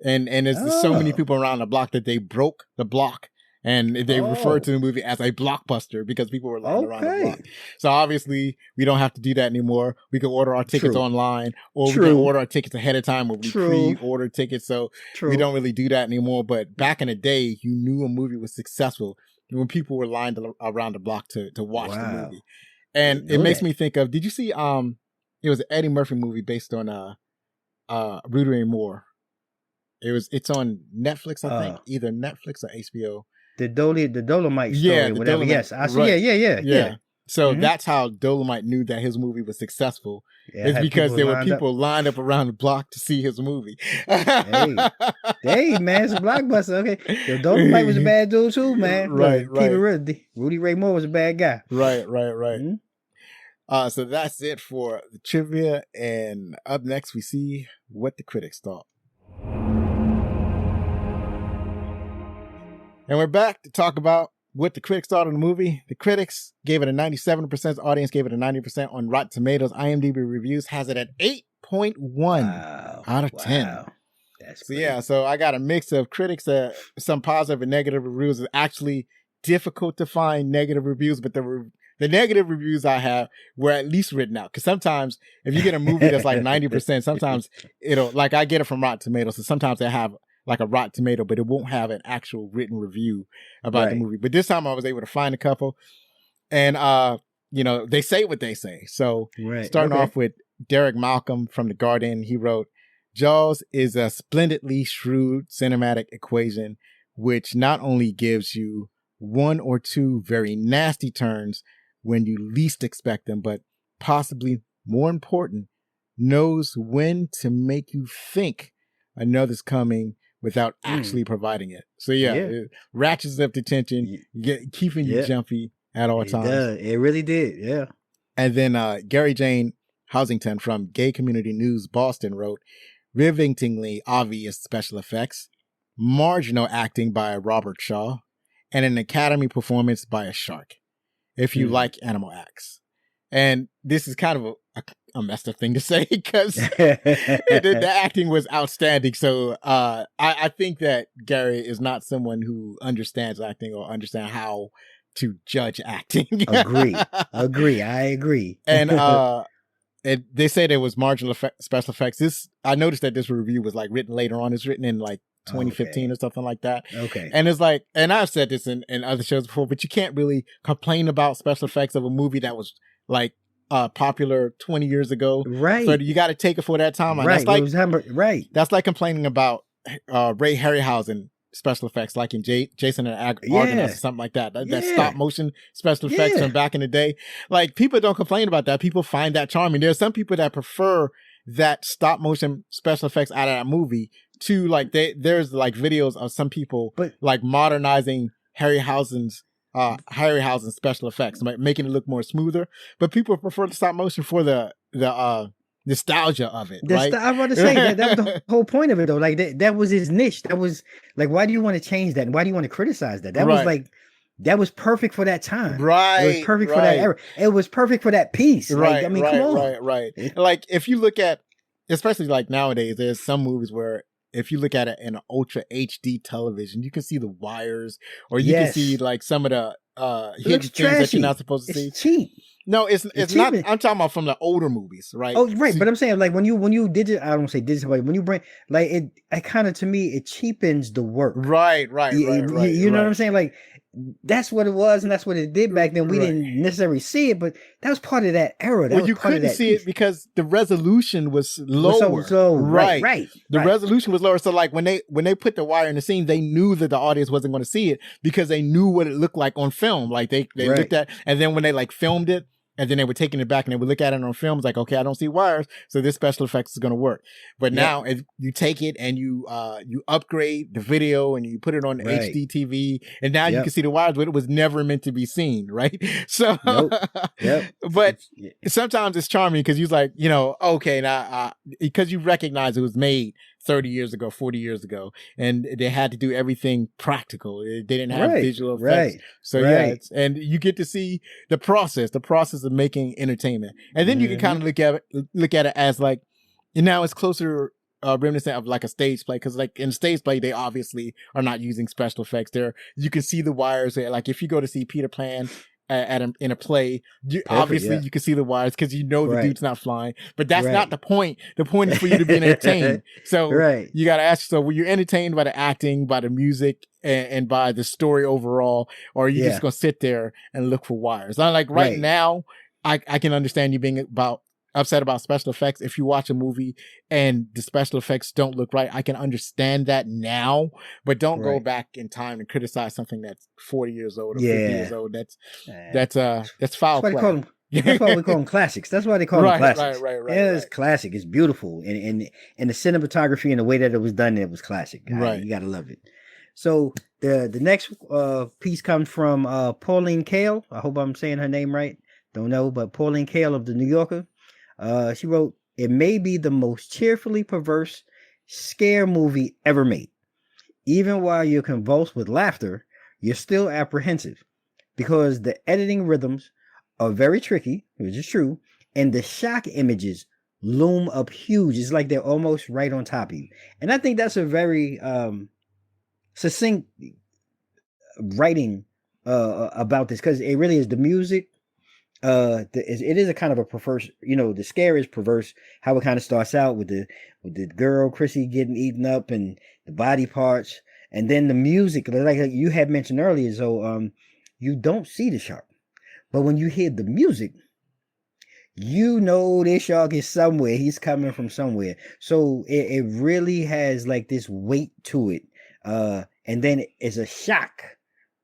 And there's so many people around the block that they broke the block. And they referred to the movie as a blockbuster because people were lying around the block. So obviously, we don't have to do that anymore. We can order our tickets online, or we can order our tickets ahead of time, or we pre-order tickets. So we don't really do that anymore. But back in the day, you knew a movie was successful when people were lined around the block to watch the movie. And it makes me think of, did you see, it was an Eddie Murphy movie based on Rudy Ray Moore. It's on Netflix, I think, either Netflix or HBO. The Dolomite story, whatever. Dolomite, yes, I see. Yeah. So that's how Dolomite knew that his movie was successful. It's because there were people lined up around the block to see his movie. hey, man, it's a blockbuster. Okay, the Dolomite was a bad dude too, man. Right. Keep it real. Rudy Ray Moore was a bad guy. Right. So that's it for the trivia, and up next we see what the critics thought. And we're back to talk about what the critics thought of the movie. The critics gave it a 97%. The audience gave it a 90% on Rotten Tomatoes. IMDb reviews has it at 8.1 out of 10. That's great. So I got a mix of critics, some positive and negative reviews. It's actually difficult to find negative reviews, but the the negative reviews I have were at least written out. Because sometimes if you get a movie that's like 90%, sometimes it'll, like I get it from Rotten Tomatoes. So sometimes they have like a Rotten Tomato, but it won't have an actual written review about the movie. But this time I was able to find a couple. And, they say what they say. So starting off with Derek Malcolm from The Guardian, he wrote, Jaws is a splendidly shrewd cinematic equation, which not only gives you one or two very nasty turns when you least expect them, but possibly more important, knows when to make you think another's coming without actually providing it. So it ratchets up the tension, keeping you jumpy at all times. It really did, yeah. And then Gary Jane Housington from Gay Community News Boston wrote, rivetingly obvious special effects, marginal acting by Robert Shaw, and an Academy performance by a shark, if you like animal acts. And this is kind of a messed up thing to say because the acting was outstanding. So I think that Gary is not someone who understands acting or understand how to judge acting. Agree. I agree. And they said it was marginal special effects. I noticed that this review was like written later on. It's written in like 2015 or something like that. Okay. And it's like, and I've said this in other shows before, but you can't really complain about special effects of a movie that was like popular 20 years ago. Right. So you got to take it for that timeline. Right. That's like complaining about Ray Harryhausen special effects, like in Jason and Argonauts or something like that. That stop motion special effects from back in the day. Like, people don't complain about that. People find that charming. There's some people that prefer that stop motion special effects out of that movie to like there's like videos of some people like modernizing Harryhausen's special effects, like making it look more smoother. But people prefer the stop motion for the nostalgia of it, right? I was about to say that was the whole point of it, though. Like that was his niche. That was like, why do you want to change that? And why do you want to criticize that? That was like, that was perfect for that time. Right. It was perfect for that era. It was perfect for that piece. Right. Like, I mean, come on. Right. Like, if you look at, especially like nowadays, there's some movies where if you look at it in an ultra HD television, you can see the wires, or you can see like some of the hidden things that you're not supposed to see. It's cheap. No, it's not. I'm talking about from the older movies, right? Oh, right. But I'm saying, like, when you digital, I don't say digital, but when you bring, like, it kind of, to me, it cheapens the work. Right. You know what I'm saying? Like, that's what it was, and that's what it did back then. We didn't necessarily see it, but that was part of that era. Well, you couldn't see it because the resolution was lower. So right. The resolution was lower. So like when they put the wire in the scene, they knew that the audience wasn't going to see it because they knew what it looked like on film. Like they looked at, and then when they like filmed it, and then they were taking it back and they would look at it on film, like, okay, I don't see wires, so this special effects is going to work. But now if you take it and you upgrade the video and you put it on the HD TV, and now you can see the wires, but it was never meant to be seen, right? So, but sometimes it's charming because you're like, okay, now because you recognize it was made 30 years ago, 40 years ago, and they had to do everything practical. They didn't have visual effects. So and you get to see the process of making entertainment. And then you can kind of look at it as like, now it's closer reminiscent of like a stage play, because like in stage play, they obviously are not using special effects there. You can see the wires there. Like if you go to see Peter Pan in a play, you can see the wires because the dude's not flying. But that's not the point. The point is for you to be entertained. So you got to ask yourself, were you entertained by the acting, by the music, and by the story overall, or are you just gonna sit there and look for wires? Not like right now, I can understand you being upset about special effects. If you watch a movie and the special effects don't look right, I can understand that now, but don't go back in time and criticize something that's 40 years old or 50 years old. That's foul play. That's why we call them classics. That's why they call them classics. Right. It's classic. It's beautiful. And the cinematography and the way that it was done, it was classic. Right. You gotta love it. So the next piece comes from Pauline Kael. I hope I'm saying her name right. Don't know, but Pauline Kael of the New Yorker. She wrote, "It may be the most cheerfully perverse scare movie ever made. Even while you're convulsed with laughter, you're still apprehensive because the editing rhythms are very tricky, which is true, and the shock images loom up huge. It's like they're almost right on top of you." And I think that's a very succinct writing about this, because it really is the music, it is a kind of a perverse, the scare is perverse, how it kind of starts out with the girl Chrissy getting eaten up and the body parts, and then the music, like you had mentioned earlier. So you don't see the shark, but when you hear the music, this shark is somewhere. He's coming from somewhere. So it really has like this weight to it. And then it's a shock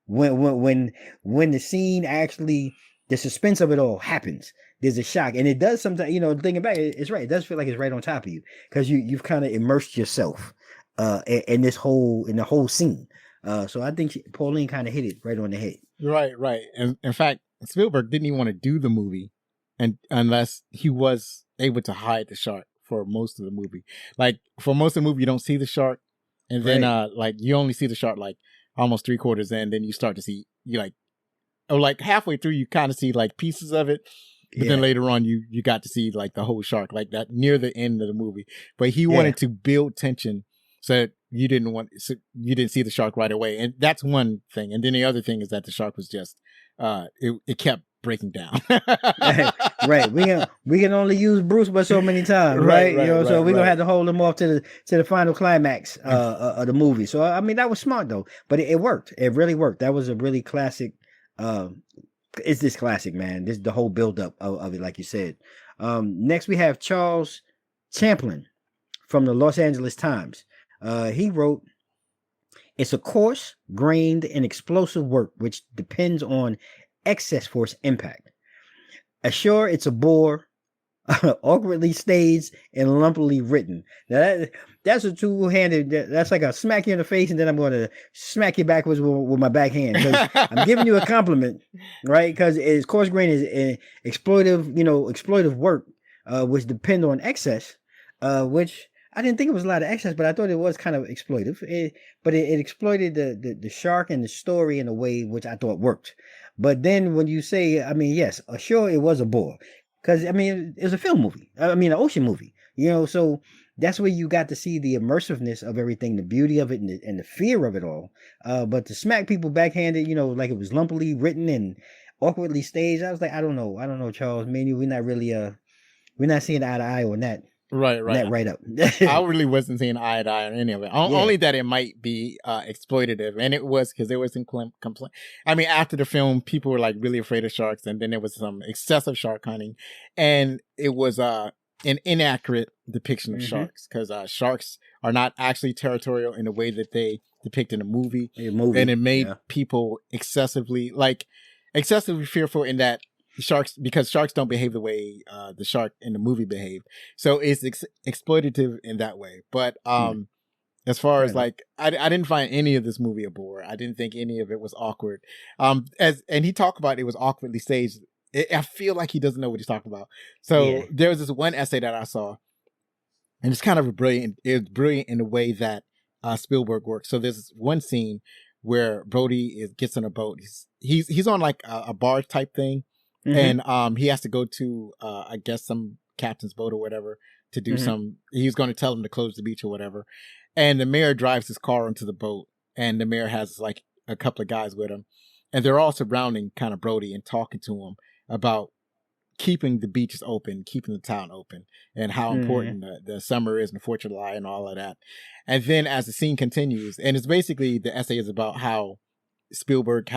when the scene actually, the suspense of it all happens. There's a shock, and it does sometimes. Thinking back, it's right. It does feel like it's right on top of you because you've kind of immersed yourself in the whole scene. So I think Pauline kind of hit it right on the head. Right. And in fact, Spielberg didn't even want to do the movie, and unless he was able to hide the shark for most of the movie. Like for most of the movie, you don't see the shark, and then like you only see the shark like almost 3/4 in. Then you start to see like halfway through, you kind of see like pieces of it. But then later on, you got to see like the whole shark, like that near the end of the movie. But he wanted to build tension so that you didn't see the shark right away, and that's one thing. And then the other thing is that the shark was just it kept breaking down. Right. We can only use Bruce but so many times, right? So we're gonna have to hold him off to the final climax of the movie. So I mean that was smart though, but it worked. It really worked. That was a really classic. It's this classic, man. This the whole buildup of it, like you said. Next we have Charles Champlin from the Los Angeles Times. He wrote, "It's a coarse, grained, and explosive work which depends on excess force impact. Ashore, it's a bore, awkwardly staged and lumpily written." Now that's a two-handed. That's like a smack you in the face, and then I'm going to smack you backwards with my backhand. I'm giving you a compliment, right? Because it's coarse grain is exploitive work, which depend on excess, which I didn't think it was a lot of excess, but I thought it was kind of exploitive. But it exploited the shark and the story in a way which I thought worked. But then when you say, I mean, yes, sure, it was a bore. Because, I mean, it was a film movie. I mean, an ocean movie. So that's where you got to see the immersiveness of everything, the beauty of it, and the fear of it all. But to smack people backhanded, like it was lumpily written and awkwardly staged, I was like, I don't know, Charles. Maybe we're not really, we're not seeing eye to eye on that. Right. That right up. I really wasn't seeing eye to eye on any of it. Only that it might be exploitative, and it was because there was some complaint. I mean, after the film, people were like really afraid of sharks, and then there was some excessive shark hunting, and it was an inaccurate depiction of sharks because sharks are not actually territorial in the way that they depict in a movie, and it made people excessively fearful in that. Because sharks don't behave the way the shark in the movie behaved, so it's exploitative in that way. But as far as like, I didn't find any of this movie a bore. I didn't think any of it was awkward. And he talked about it was awkwardly staged. I feel like he doesn't know what he's talking about. So there was this one essay that I saw, and it's kind of brilliant. It's brilliant in the way that Spielberg works. So there's this one scene where Brody gets on a boat. He's on like a barge type thing. And he has to go to I guess some captain's boat or whatever to do he's going to tell him to close the beach or whatever. And the mayor drives his car onto the boat, and the mayor has like a couple of guys with him, and they're all surrounding kind of Brody and talking to him about keeping the beaches open, keeping the town open, and how important the summer is and the 4th of July and all of that. And then as the scene continues, and it's basically, the essay is about how Spielberg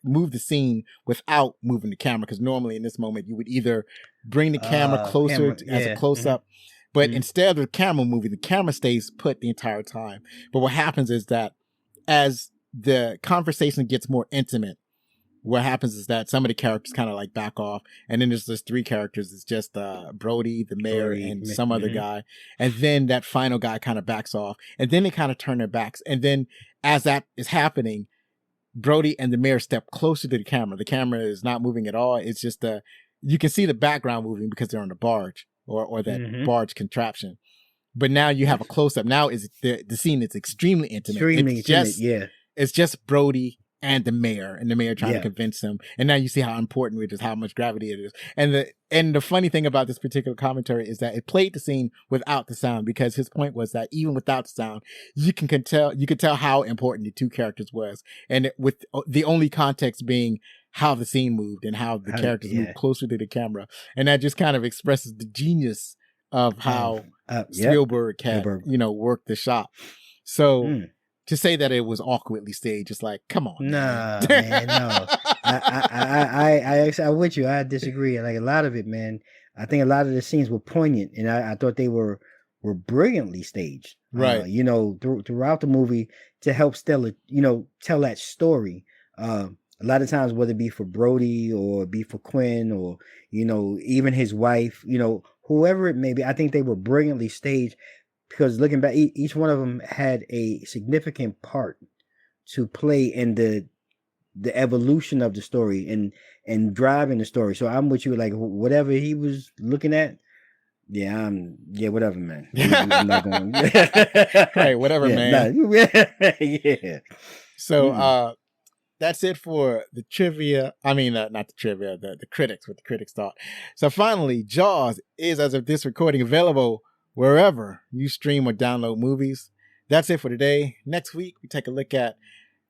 moved the scene without moving the camera, because normally in this moment you would either bring the camera closer as a close-up, but instead of the camera moving, the camera stays put the entire time. But what happens is that as the conversation gets more intimate, what happens is that some of the characters kind of like back off, and then there's just 3 characters. It's just Brody, the mayor, and some other guy, and then that final guy kind of backs off, and then they kind of turn their backs, and then as that is happening, Brody and the mayor step closer to the camera. The camera is not moving at all. It's just you can see the background moving because they're on the barge or that barge contraption. But now you have a close up. Now is the scene is extremely intimate. It's just Brody and the mayor trying to convince him. And now you see how important it is, how much gravity it is. And the funny thing about this particular commentary is that it played the scene without the sound, because his point was that even without the sound, you could tell how important the 2 characters was. And with the only context being how the scene moved and how the characters moved closer to the camera. And that just kind of expresses the genius of how Spielberg had, worked the shot. So to say that it was awkwardly staged, it's like, come on. Nah, man, no. I'm with you. I disagree. Like a lot of it, man. I think a lot of the scenes were poignant, and I thought they were brilliantly staged. Right. Throughout the movie to help tell that story. A lot of times, whether it be for Brody or be for Quinn or, even his wife, whoever it may be, I think they were brilliantly staged because looking back, each one of them had a significant part to play in the evolution of the story and driving the story. So I'm with you, like whatever he was looking at. Whatever, man. I'm not going. Right, whatever, man. Yeah. So that's it for the trivia. I mean, not the trivia, the critics, what the critics thought. So finally, Jaws is, as of this recording, available wherever you stream or download movies. That's it for today. Next week, we take a look at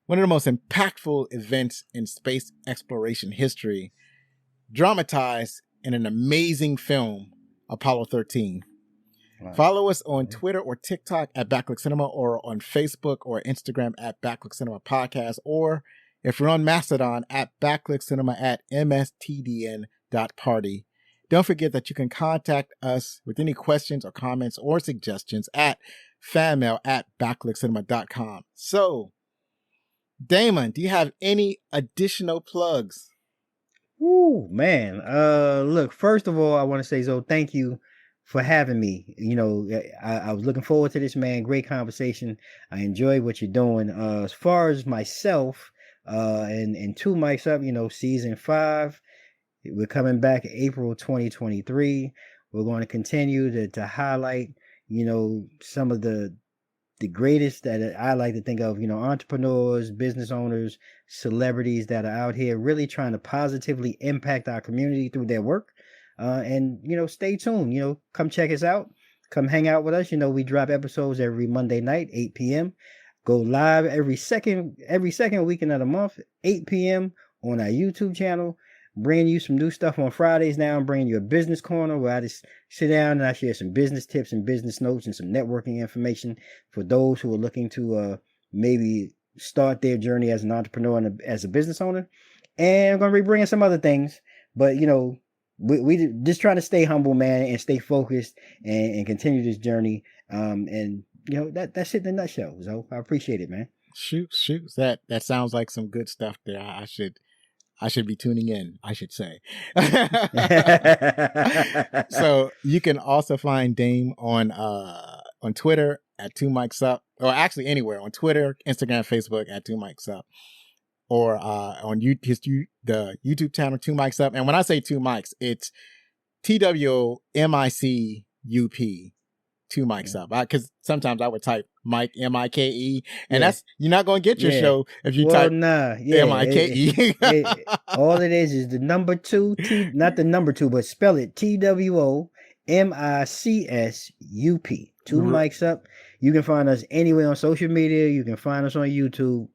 one of the most impactful events in space exploration history, dramatized in an amazing film, Apollo 13. Wow. Follow us on Twitter or TikTok at Backlook Cinema, or on Facebook or Instagram at Backlook Cinema Podcast, or if you're on Mastodon at Backlook Cinema at mstdn.party. Don't forget that you can contact us with any questions or comments or suggestions at fanmail@backlookcinema.com. So, Damon, do you have any additional plugs? Ooh, man. Look, first of all, I want to say, Zoe, thank you for having me. I was looking forward to this, man. Great conversation. I enjoy what you're doing. As far as myself, and Two Mics Up, season 5, we're coming back April 2023. We're going to continue to highlight, some of the greatest that I like to think of, entrepreneurs, business owners, celebrities that are out here really trying to positively impact our community through their work. And stay tuned, come check us out, come hang out with us. We drop episodes every Monday night, 8 p.m. Go live every second weekend of the month, 8 p.m. on our YouTube channel. Bringing you some new stuff on Fridays now. I'm bringing you a business corner where I just sit down and I share some business tips and business notes and some networking information for those who are looking to maybe start their journey as an entrepreneur and as a business owner. And I'm going to be bringing some other things, but we just trying to stay humble, man, and stay focused and continue this journey. And that's it in a nutshell. So I appreciate it, man. Shoot. That sounds like some good stuff there. I should be tuning in, I should say. So you can also find Dame on Twitter at 2 Mics Up, or actually anywhere on Twitter, Instagram, Facebook at 2 Mics Up, or on the YouTube channel 2 Mics Up. And when I say 2 Mics, it's TWMICUP, 2 Mics Up. Because sometimes I would type Mike, MIKE, and that's, you're not going to get your show if you type MIKE. All it is the number 2, not the number 2, but spell it TWOMICSUP, 2 Mics Up. You can find us anywhere on social media. You can find us on YouTube,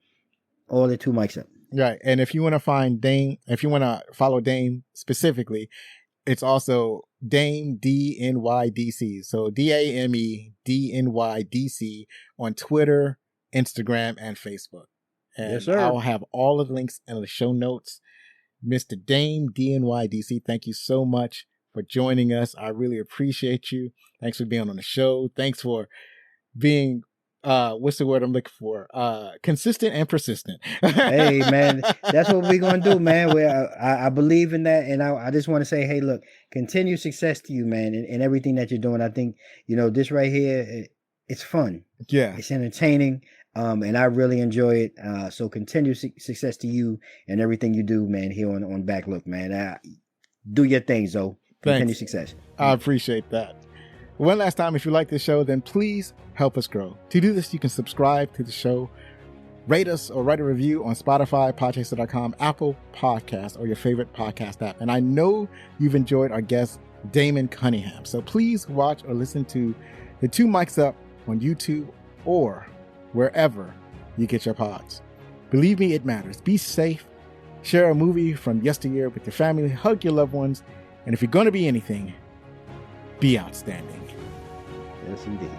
all the 2 Mics Up. Right. And if you want to find Dame, if you want to follow Dame specifically, it's also Dame DNYDC. So DAMEDNYDC on Twitter, Instagram, and Facebook. And yes, sir. I'll have all of the links in the show notes. Mr. Dame DNYDC, thank you so much for joining us. I really appreciate you. Thanks for being on the show. Thanks for being what's the word I'm looking for? Consistent and persistent. Hey, man, that's what we're going to do, man. I believe in that. And I just want to say, hey, look, continued success to you, man, and everything that you're doing. I think, this right here, it's fun. Yeah. It's entertaining. And I really enjoy it. So continued success to you and everything you do, man, here on Backlook, man. Do your thing, Zoe. Continued success. I appreciate that. One last time, if you like this show, then please help us grow. To do this, you can subscribe to the show, rate us, or write a review on Spotify, podchaser.com, Apple Podcasts, or your favorite podcast app. And I know you've enjoyed our guest, Damon Cunningham. So please watch or listen to the 2 Mics Up on YouTube or wherever you get your pods. Believe me, it matters. Be safe, Share a movie from yesteryear with your family, hug your loved ones, and if you're going to be anything, be outstanding. Yes, indeed.